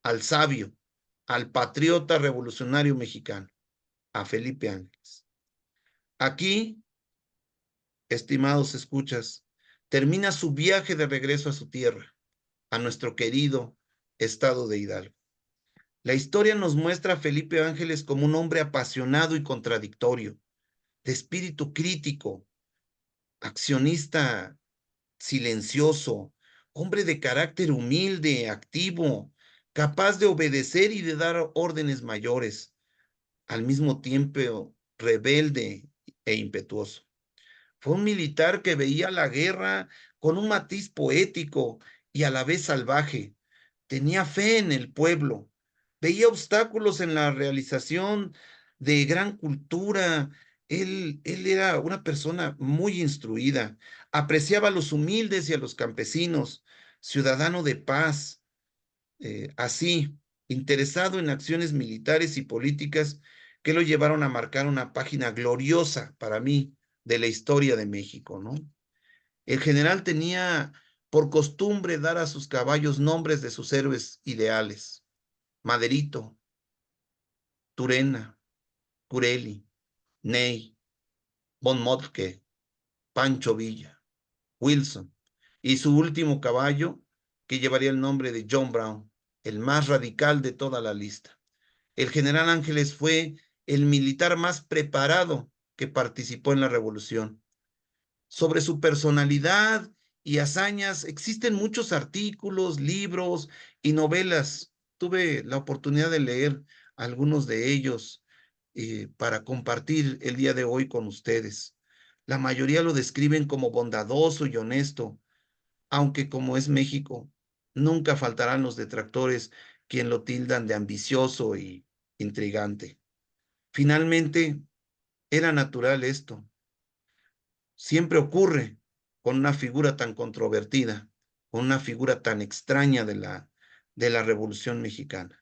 al sabio, al patriota revolucionario mexicano, a Felipe Ángeles. Aquí, estimados escuchas, termina su viaje de regreso a su tierra, a nuestro querido estado de Hidalgo. La historia nos muestra a Felipe Ángeles como un hombre apasionado y contradictorio, de espíritu crítico, accionista silencioso, hombre de carácter humilde, activo, capaz de obedecer y de dar órdenes mayores, al mismo tiempo rebelde e impetuoso. Fue un militar que veía la guerra con un matiz poético y a la vez salvaje. Tenía fe en el pueblo, veía obstáculos en la realización de gran cultura. Él era una persona muy instruida, apreciaba a los humildes y a los campesinos, ciudadano de paz, así, interesado en acciones militares y políticas que lo llevaron a marcar una página gloriosa para mí de la historia de México, ¿no? El general tenía por costumbre dar a sus caballos nombres de sus héroes ideales: Maderito, Turena, Cureli, Ney, Von Moltke, Pancho Villa, Wilson, y su último caballo, que llevaría el nombre de John Brown, el más radical de toda la lista. El general Ángeles fue el militar más preparado que participó en la revolución. Sobre su personalidad y hazañas existen muchos artículos, libros y novelas tuve la oportunidad de leer algunos de ellos para compartir el día de hoy con ustedes. La mayoría lo describen como bondadoso y honesto, aunque como es México, nunca faltarán los detractores quien lo tildan de ambicioso y intrigante. Finalmente, era natural esto. Siempre ocurre con una figura tan controvertida, con una figura tan extraña de la Revolución Mexicana.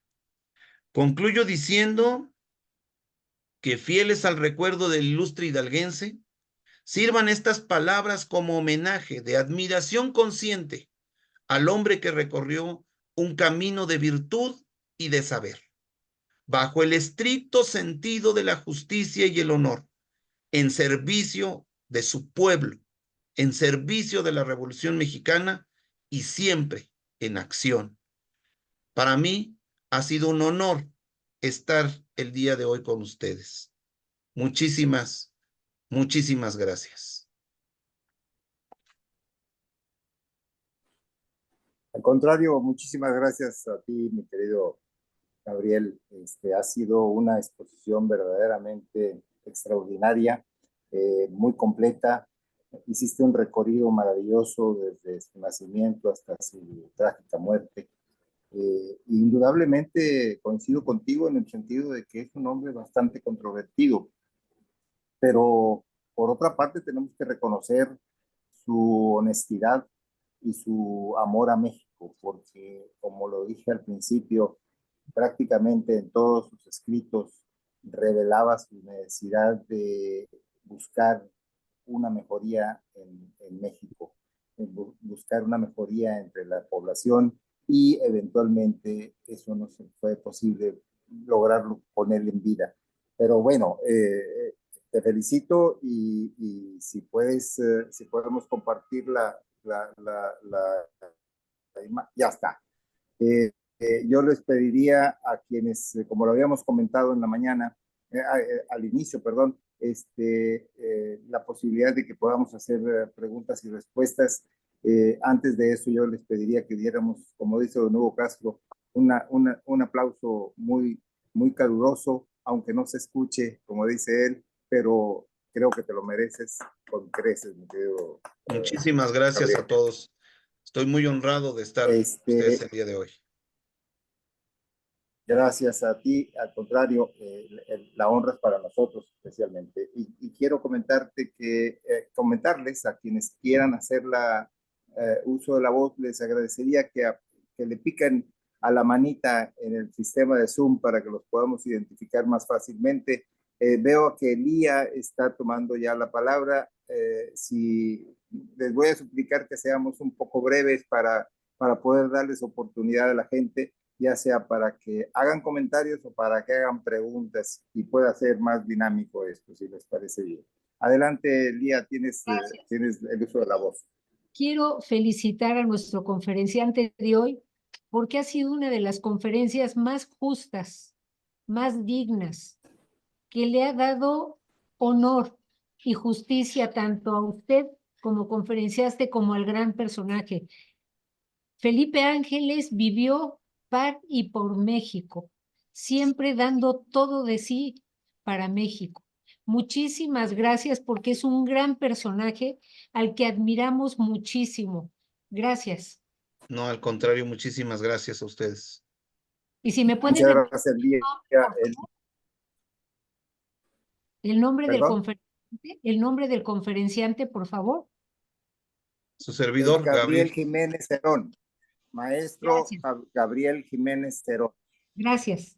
Concluyo diciendo que, fieles al recuerdo del ilustre hidalguense, sirvan estas palabras como homenaje de admiración consciente al hombre que recorrió un camino de virtud y de saber, bajo el estricto sentido de la justicia y el honor, en servicio de su pueblo, en servicio de la Revolución Mexicana y siempre en acción. Para mí ha sido un honor estar el día de hoy con ustedes. Muchísimas, muchísimas gracias. Al contrario, muchísimas gracias a ti, mi querido Gabriel. Ha sido una exposición verdaderamente extraordinaria, muy completa. Hiciste un recorrido maravilloso desde su nacimiento hasta su trágica muerte. Indudablemente coincido contigo en el sentido de que es un hombre bastante controvertido, pero por otra parte tenemos que reconocer su honestidad y su amor a México, porque como lo dije al principio, prácticamente en todos sus escritos revelaba su necesidad de buscar una mejoría en México, buscar una mejoría entre la población y eventualmente eso no se fue posible lograrlo ponerle en vida. Pero bueno, te felicito y si puedes, si podemos compartir ya está. Yo les pediría a quienes, como lo habíamos comentado en la mañana, al inicio, perdón, la posibilidad de que podamos hacer preguntas y respuestas. Antes de eso, yo les pediría que diéramos, como dice don Hugo Castro, un aplauso muy, muy caluroso, aunque no se escuche, como dice él, pero creo que te lo mereces con creces, mi querido. Muchísimas gracias Gabriel. a todos. Estoy muy honrado de estar con ustedes el día de hoy. Gracias a ti, al contrario, la honra es para nosotros especialmente. Y quiero comentarles a quienes quieran hacer uso de la voz, les agradecería que le piquen a la manita en el sistema de Zoom para que los podamos identificar más fácilmente. Veo que Lía está tomando ya la palabra. Les voy a suplicar que seamos un poco breves para poder darles oportunidad a la gente, ya sea para que hagan comentarios o para que hagan preguntas y pueda ser más dinámico esto, si les parece bien. Adelante, Lía, tienes el uso de la voz. Quiero felicitar a nuestro conferenciante de hoy porque ha sido una de las conferencias más justas, más dignas, que le ha dado honor y justicia tanto a usted como conferenciaste como al gran personaje. Felipe Ángeles vivió par y por México, siempre dando todo de sí para México. Muchísimas gracias porque es un gran personaje al que admiramos muchísimo. Gracias. No, al contrario, muchísimas gracias a ustedes. Y si me pueden Muchas repetir gracias, Lía. el nombre del conferenciante, por favor. Su servidor, Gabriel Jiménez Cerón. Maestro Gabriel Jiménez Cerón. Gracias.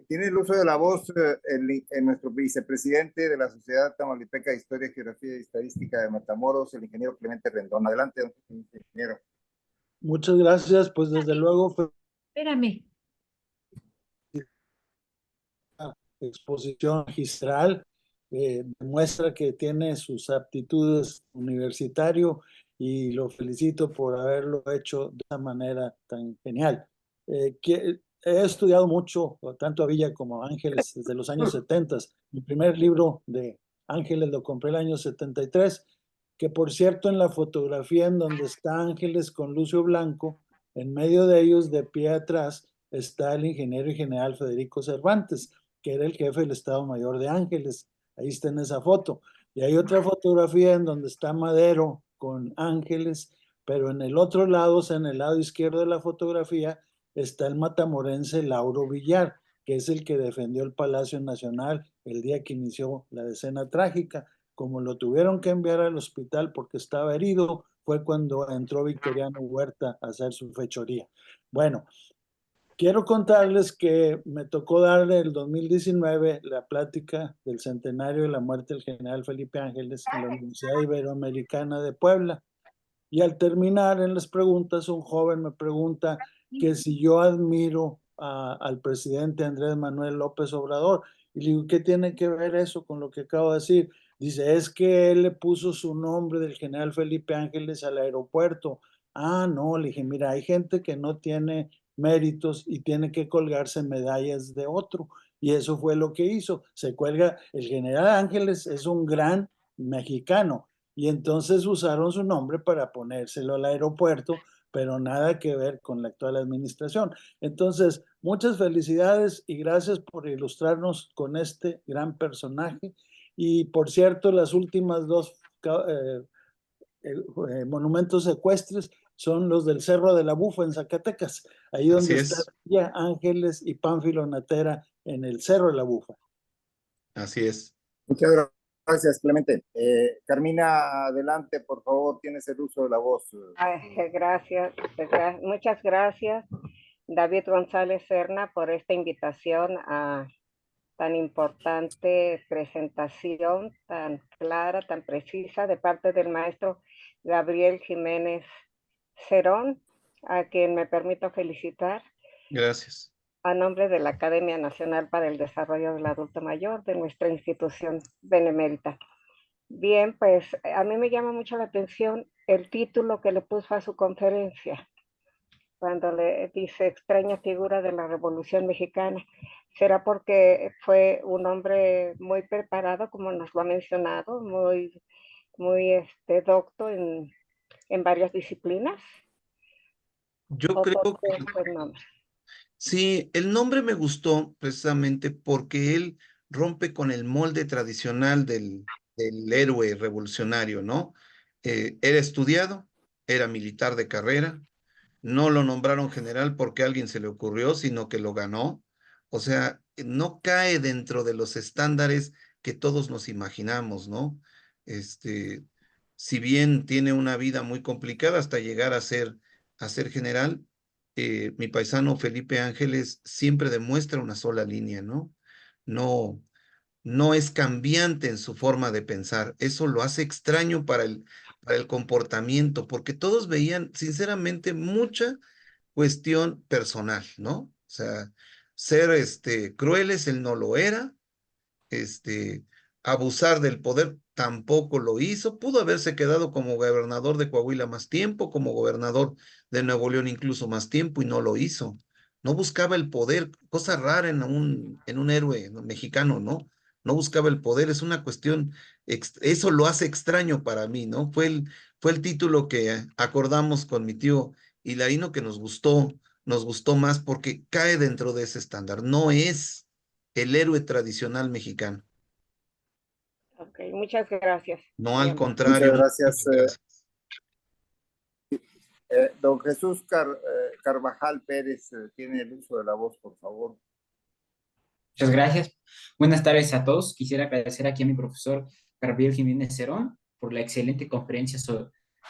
Tiene el uso de la voz en nuestro vicepresidente de la Sociedad Tamaulipeca de Historia, Geografía y Estadística de Matamoros, el ingeniero Clemente Rendón. Adelante, ingeniero. Muchas gracias, pues desde luego fue Espérame. una exposición magistral, demuestra que tiene sus aptitudes universitario y lo felicito por haberlo hecho de esa manera tan genial. He estudiado mucho, tanto a Villa como a Ángeles, desde los años 70. Mi primer libro de Ángeles lo compré el año 73, que por cierto en la fotografía en donde está Ángeles con Lucio Blanco, en medio de ellos de pie atrás, está el ingeniero y general Federico Cervantes, que era el jefe del Estado Mayor de Ángeles. Ahí está en esa foto. Y hay otra fotografía en donde está Madero con Ángeles, pero en el otro lado, o sea, en el lado izquierdo de la fotografía, está el matamorense Lauro Villar, que es el que defendió el Palacio Nacional el día que inició la decena trágica. Como lo tuvieron que enviar al hospital porque estaba herido, fue cuando entró Victoriano Huerta a hacer su fechoría. Bueno, quiero contarles que me tocó darle el 2019 la plática del centenario de la muerte del general Felipe Ángeles en la Universidad Iberoamericana de Puebla. Y al terminar en las preguntas, un joven me pregunta que si yo admiro al presidente Andrés Manuel López Obrador. Y le digo, ¿qué tiene que ver eso con lo que acabo de decir? Dice, es que él le puso su nombre del general Felipe Ángeles al aeropuerto. Ah, no, le dije, mira, hay gente que no tiene méritos y tiene que colgarse medallas de otro. Y eso fue lo que hizo. Se cuelga, el general Ángeles es un gran mexicano y entonces usaron su nombre para ponérselo al aeropuerto, pero nada que ver con la actual administración. Entonces, muchas felicidades y gracias por ilustrarnos con este gran personaje. Y por cierto, las últimas dos monumentos ecuestres son los del Cerro de la Bufa en Zacatecas, ahí Así donde está es, Villa Ángeles y Pánfilo Natera en el Cerro de la Bufa. así es. Muchas gracias, Clemente. Carmina, adelante, por favor, tienes el uso de la voz. Gracias, muchas gracias, David González Serna, por esta invitación a tan importante presentación, tan clara, tan precisa, de parte del maestro Gabriel Jiménez Cerón, a quien me permito felicitar Gracias. a nombre de la Academia Nacional para el Desarrollo del Adulto Mayor, de nuestra institución benemérita. Bien, pues a mí me llama mucho la atención el título que le puso a su conferencia, cuando le dice extraña figura de la Revolución Mexicana. ¿Será porque fue un hombre muy preparado, como nos lo ha mencionado, muy docto en varias disciplinas? Yo ¿O por creo qué que fue el nombre? sí, el nombre me gustó precisamente porque él rompe con el molde tradicional del héroe revolucionario, ¿no? Era estudiado, era militar de carrera, no lo nombraron general porque a alguien se le ocurrió, sino que lo ganó. O sea, no cae dentro de los estándares que todos nos imaginamos, ¿no? Este, si bien tiene una vida muy complicada hasta llegar a ser general, mi paisano Felipe Ángeles siempre demuestra una sola línea, ¿no? No, no es cambiante en su forma de pensar. Eso lo hace extraño para el comportamiento, porque todos veían, sinceramente, mucha cuestión personal, ¿no? O sea, ser crueles, él no lo era, este, abusar del poder tampoco lo hizo, pudo haberse quedado como gobernador de Coahuila más tiempo, como gobernador de Nuevo León incluso más tiempo y no lo hizo. No buscaba el poder, cosa rara en un héroe mexicano, ¿no? No buscaba el poder, es una cuestión, eso lo hace extraño para mí, ¿no? Fue el título que acordamos con mi tío Hilarino que nos gustó más porque cae dentro de ese estándar, no es el héroe tradicional mexicano. Ok, muchas gracias. No, al Bien. contrario, Muchas gracias. muchísimas gracias. Don Jesús Carvajal Pérez tiene el uso de la voz, por favor. Muchas gracias. Buenas tardes a todos. Quisiera agradecer aquí a mi profesor Gabriel Jiménez Cerón por la excelente conferencia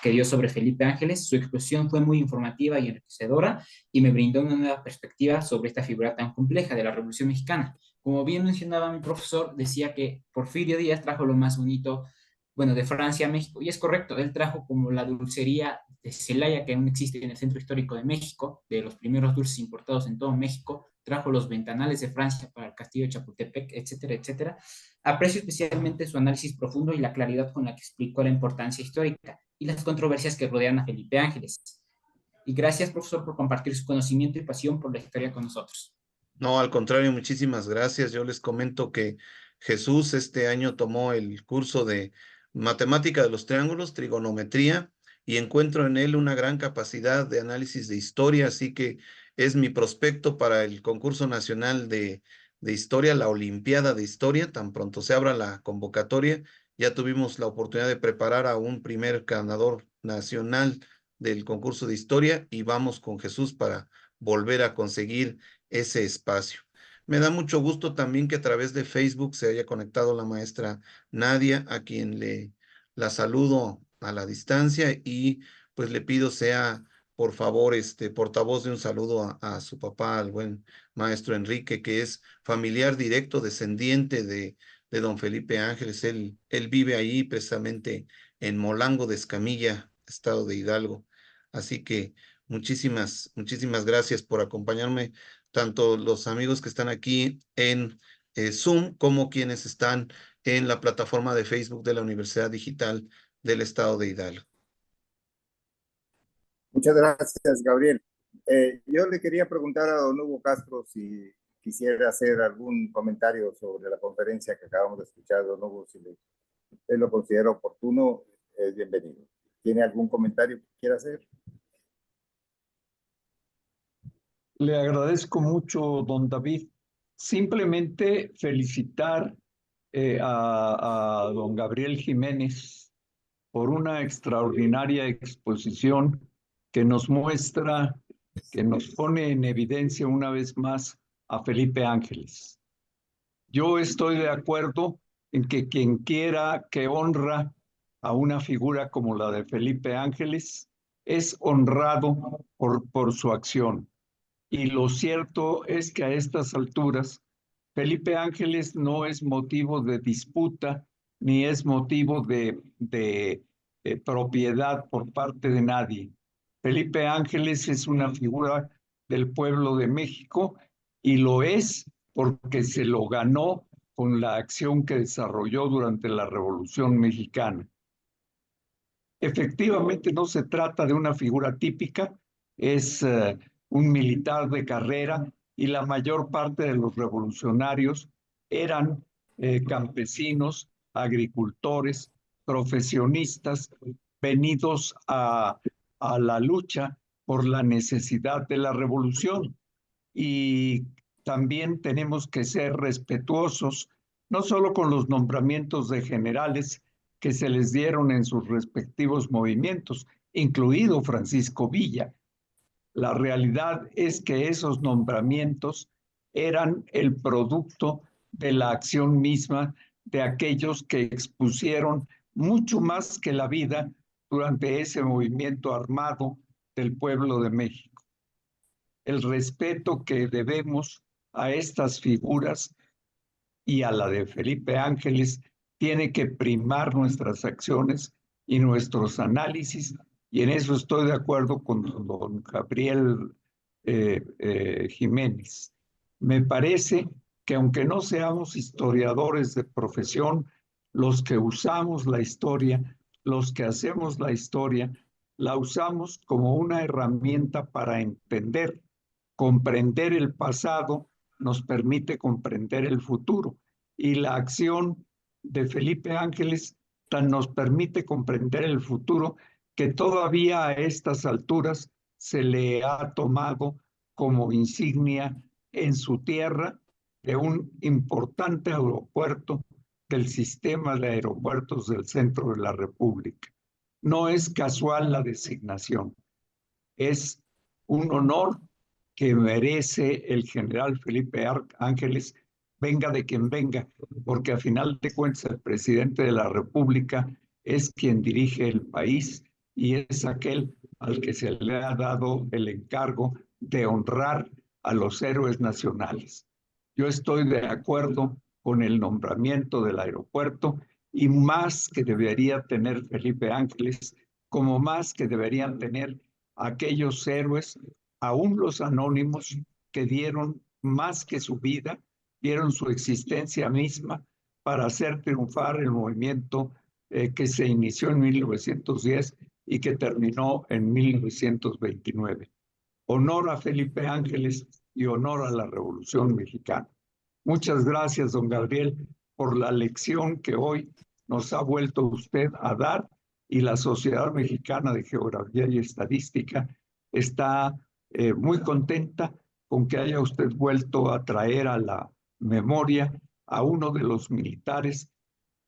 que dio sobre Felipe Ángeles. Su exposición fue muy informativa y enriquecedora y me brindó una nueva perspectiva sobre esta figura tan compleja de la Revolución Mexicana. Como bien mencionaba mi profesor, decía que Porfirio Díaz trajo lo más bonito, bueno, de Francia a México, y es correcto, él trajo como la dulcería de Celaya, que aún existe en el centro histórico de México, de los primeros dulces importados en todo México, trajo los ventanales de Francia para el castillo de Chapultepec, etcétera, etcétera. Aprecio especialmente su análisis profundo y la claridad con la que explicó la importancia histórica y las controversias que rodean a Felipe Ángeles. Y gracias, profesor, por compartir su conocimiento y pasión por la historia con nosotros. No, al contrario, muchísimas gracias. Yo les comento que Jesús este año tomó el curso de matemática de los triángulos, trigonometría, y encuentro en él una gran capacidad de análisis de historia, así que es mi prospecto para el concurso nacional de historia, la Olimpiada de Historia. Tan pronto se abra la convocatoria, ya tuvimos la oportunidad de preparar a un primer ganador nacional del concurso de historia y vamos con Jesús para volver a conseguir ese espacio. Me da mucho gusto también que a través de Facebook se haya conectado la maestra Nadia, a quien la saludo a la distancia y pues le pido sea por favor portavoz de un saludo a su papá, al buen maestro Enrique, que es familiar directo, descendiente de don Felipe Ángeles. Él vive ahí precisamente en Molango de Escamilla, estado de Hidalgo. Así que muchísimas gracias por acompañarme, tanto los amigos que están aquí en Zoom como quienes están en la plataforma de Facebook de la Universidad Digital del Estado de Hidalgo. Muchas gracias, Gabriel. Yo le quería preguntar a don Hugo Castro si quisiera hacer algún comentario sobre la conferencia que acabamos de escuchar. Don Hugo, si él lo considera oportuno, es bienvenido. ¿Tiene algún comentario que quiera hacer? Le agradezco mucho, don David. Simplemente felicitar a don Gabriel Jiménez por una extraordinaria exposición que nos muestra, que nos pone en evidencia una vez más a Felipe Ángeles. Yo estoy de acuerdo en que quien quiera que honra a una figura como la de Felipe Ángeles es honrado por su acción. Y lo cierto es que a estas alturas, Felipe Ángeles no es motivo de disputa ni es motivo de propiedad por parte de nadie. Felipe Ángeles es una figura del pueblo de México y lo es porque se lo ganó con la acción que desarrolló durante la Revolución Mexicana. Efectivamente, no se trata de una figura típica, es un militar de carrera y la mayor parte de los revolucionarios eran campesinos, agricultores, profesionistas, venidos a la lucha por la necesidad de la revolución. Y también tenemos que ser respetuosos, no solo con los nombramientos de generales que se les dieron en sus respectivos movimientos, incluido Francisco Villa. La realidad es que esos nombramientos eran el producto de la acción misma de aquellos que expusieron mucho más que la vida durante ese movimiento armado del pueblo de México. El respeto que debemos a estas figuras y a la de Felipe Ángeles tiene que primar nuestras acciones y nuestros análisis, y en eso estoy de acuerdo con don Gabriel Jiménez. Me parece que aunque no seamos historiadores de profesión, los que usamos la historia, los que hacemos la historia, la usamos como una herramienta para entender. Comprender el pasado nos permite comprender el futuro, y la acción de Felipe Ángeles nos permite comprender el futuro que todavía a estas alturas se le ha tomado como insignia en su tierra de un importante aeropuerto del sistema de aeropuertos del centro de la República. No es casual la designación, es un honor que merece el general Felipe Ángeles, venga de quien venga, porque a final de cuentas el presidente de la República es quien dirige el país y es aquel al que se le ha dado el encargo de honrar a los héroes nacionales. Yo estoy de acuerdo con el nombramiento del aeropuerto y más que debería tener Felipe Ángeles, como más que deberían tener aquellos héroes, aún los anónimos, que dieron más que su vida, dieron su existencia misma para hacer triunfar el movimiento que se inició en 1910 y que terminó en 1929. Honor a Felipe Ángeles y honor a la Revolución Mexicana. Muchas gracias, don Gabriel, por la lección que hoy nos ha vuelto usted a dar, y la Sociedad Mexicana de Geografía y Estadística está muy contenta con que haya usted vuelto a traer a la memoria a uno de los militares.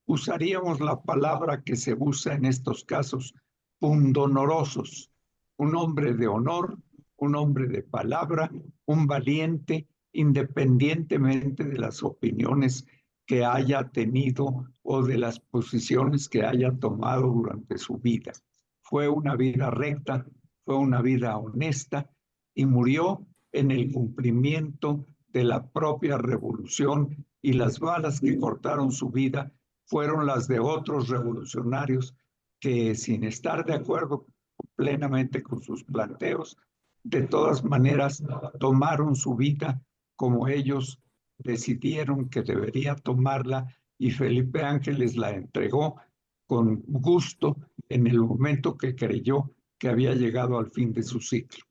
Usaríamos la palabra que se usa en estos casos, pundonorosos, un hombre de honor, un hombre de palabra, un valiente, independientemente de las opiniones que haya tenido o de las posiciones que haya tomado durante su vida. Fue una vida recta, fue una vida honesta y murió en el cumplimiento de la propia revolución, y las balas que cortaron su vida fueron las de otros revolucionarios que, sin estar de acuerdo plenamente con sus planteos, de todas maneras tomaron su vida como ellos decidieron que debería tomarla, y Felipe Ángeles la entregó con gusto en el momento que creyó que había llegado al fin de su ciclo.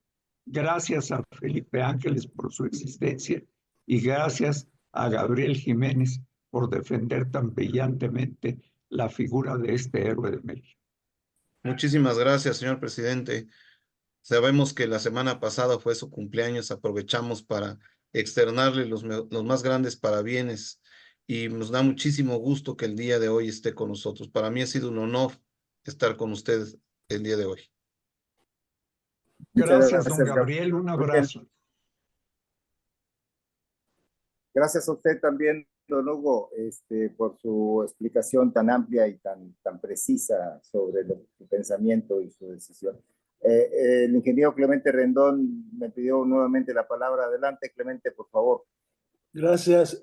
Gracias a Felipe Ángeles por su existencia y gracias a Gabriel Jiménez por defender tan brillantemente la figura de este héroe de México. Muchísimas gracias, señor presidente. Sabemos que la semana pasada fue su cumpleaños, aprovechamos para externarle los más grandes parabienes y nos da muchísimo gusto que el día de hoy esté con nosotros. Para mí ha sido un honor estar con ustedes el día de hoy. Gracias, don Gabriel. Un abrazo. Gracias a usted también, don Hugo, por su explicación tan amplia y tan precisa sobre su pensamiento y su decisión. El ingeniero Clemente Rendón me pidió nuevamente la palabra. Adelante, Clemente, por favor. Gracias.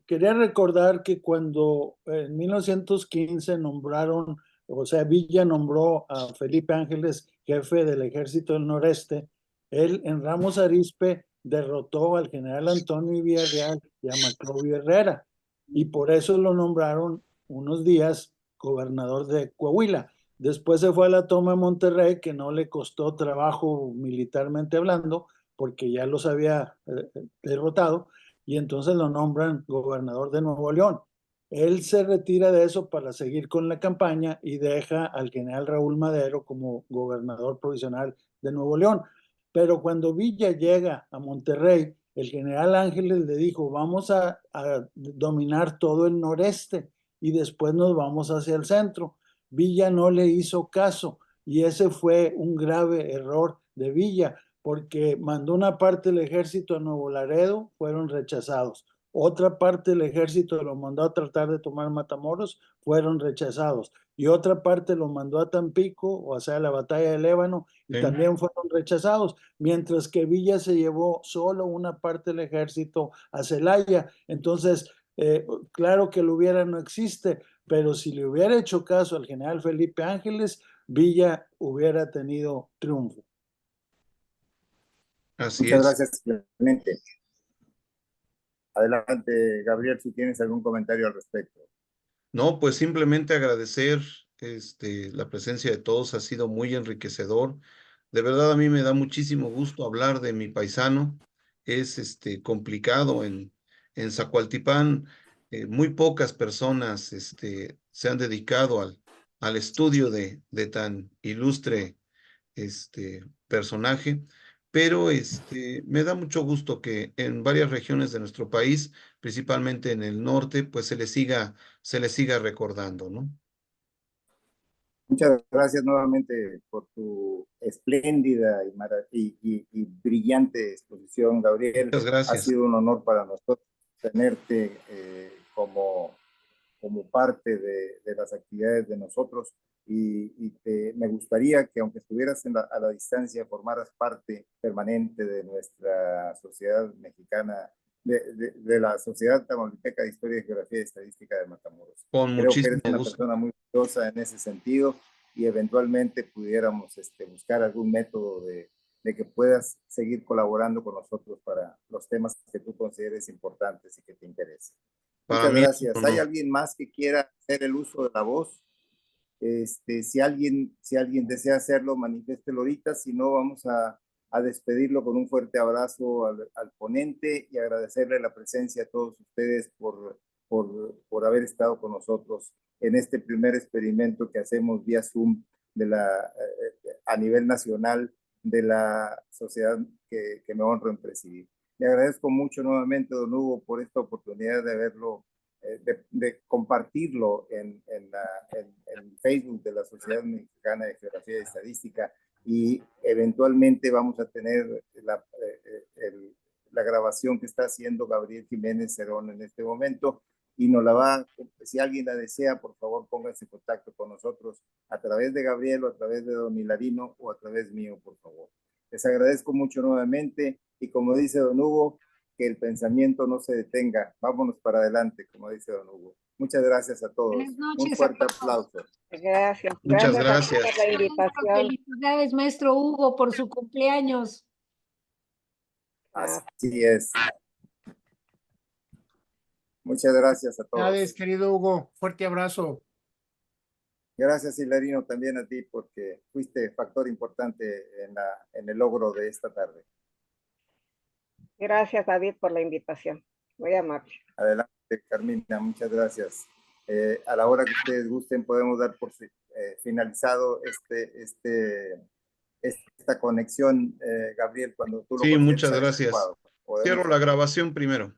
Quería recordar que cuando en 1915 nombraron, o sea, Villa nombró a Felipe Ángeles jefe del Ejército del Noreste, él en Ramos Arizpe derrotó al general Antonio Villarreal y a Maclovio Herrera, y por eso lo nombraron unos días gobernador de Coahuila. Después se fue a la toma de Monterrey, que no le costó trabajo militarmente hablando, porque ya los había derrotado, y entonces lo nombran gobernador de Nuevo León. Él se retira de eso para seguir con la campaña y deja al general Raúl Madero como gobernador provisional de Nuevo León. Pero cuando Villa llega a Monterrey, el general Ángeles le dijo, vamos a dominar todo el noreste y después nos vamos hacia el centro. Villa no le hizo caso, y ese fue un grave error de Villa, porque mandó una parte del ejército a Nuevo Laredo, fueron rechazados. Otra parte del ejército lo mandó a tratar de tomar Matamoros, fueron rechazados. Y otra parte lo mandó a Tampico, o sea, a la batalla de Lébano, y también fueron rechazados. Mientras que Villa se llevó solo una parte del ejército a Celaya. Entonces, claro que lo hubiera no existe, pero si le hubiera hecho caso al general Felipe Ángeles, Villa hubiera tenido triunfo. Muchas gracias, Clemente. Adelante, Gabriel, si tienes algún comentario al respecto. No, pues simplemente agradecer la presencia de todos, ha sido muy enriquecedor. De verdad, a mí me da muchísimo gusto hablar de mi paisano. Es complicado en Zacualtipán. Muy pocas personas se han dedicado al estudio de tan ilustre personaje, pero me da mucho gusto que en varias regiones de nuestro país, principalmente en el norte, pues se le siga recordando, ¿no? Muchas gracias nuevamente por tu espléndida y brillante exposición, Gabriel. Muchas gracias. Ha sido un honor para nosotros tenerte como parte de las actividades de nosotros, y me gustaría que, aunque estuvieras a la distancia, formaras parte permanente de nuestra sociedad mexicana, de la Sociedad Tamaulipeca de Historia, Geografía y Estadística de Matamoros. Creo que eres una persona muy curiosa en ese sentido, y eventualmente pudiéramos buscar algún método de que puedas seguir colaborando con nosotros para los temas que tú consideres importantes y que te interesen. Muchas gracias. ¿Hay alguien más que quiera hacer el uso de la voz? Si alguien desea hacerlo, manifiéstelo ahorita. Si no, vamos a despedirlo con un fuerte abrazo al ponente y agradecerle la presencia a todos ustedes por haber estado con nosotros en este primer experimento que hacemos vía Zoom a nivel nacional de la sociedad que me honro en presidir. Le agradezco mucho nuevamente, don Hugo, por esta oportunidad de verlo, de compartirlo en Facebook de la Sociedad Mexicana de Geografía y Estadística, y eventualmente vamos a tener la grabación que está haciendo Gabriel Jiménez Cerón en este momento, y nos la va, si alguien la desea, por favor pónganse en contacto con nosotros a través de Gabriel o a través de don Hilarino o a través mío, por favor. Les agradezco mucho nuevamente, y como dice don Hugo, que el pensamiento no se detenga, vámonos para adelante, como dice don Hugo. Muchas gracias a todos. Buenas noches. Un fuerte aplauso. Gracias. Muchas Gracias gracias. por la invitación. Felicidades, maestro Hugo, por su cumpleaños. Así es. Muchas gracias a todos. Felicidades, querido Hugo. Fuerte abrazo. Gracias, Hilarino, también a ti, porque fuiste factor importante en el logro de esta tarde. Gracias, David, por la invitación. Muy amable. Adelante, Carmina, muchas gracias. A la hora que ustedes gusten, podemos dar por finalizado esta conexión, Gabriel, cuando tú lo Sí, muchas consideres gracias. adecuado. Cierro la grabación primero.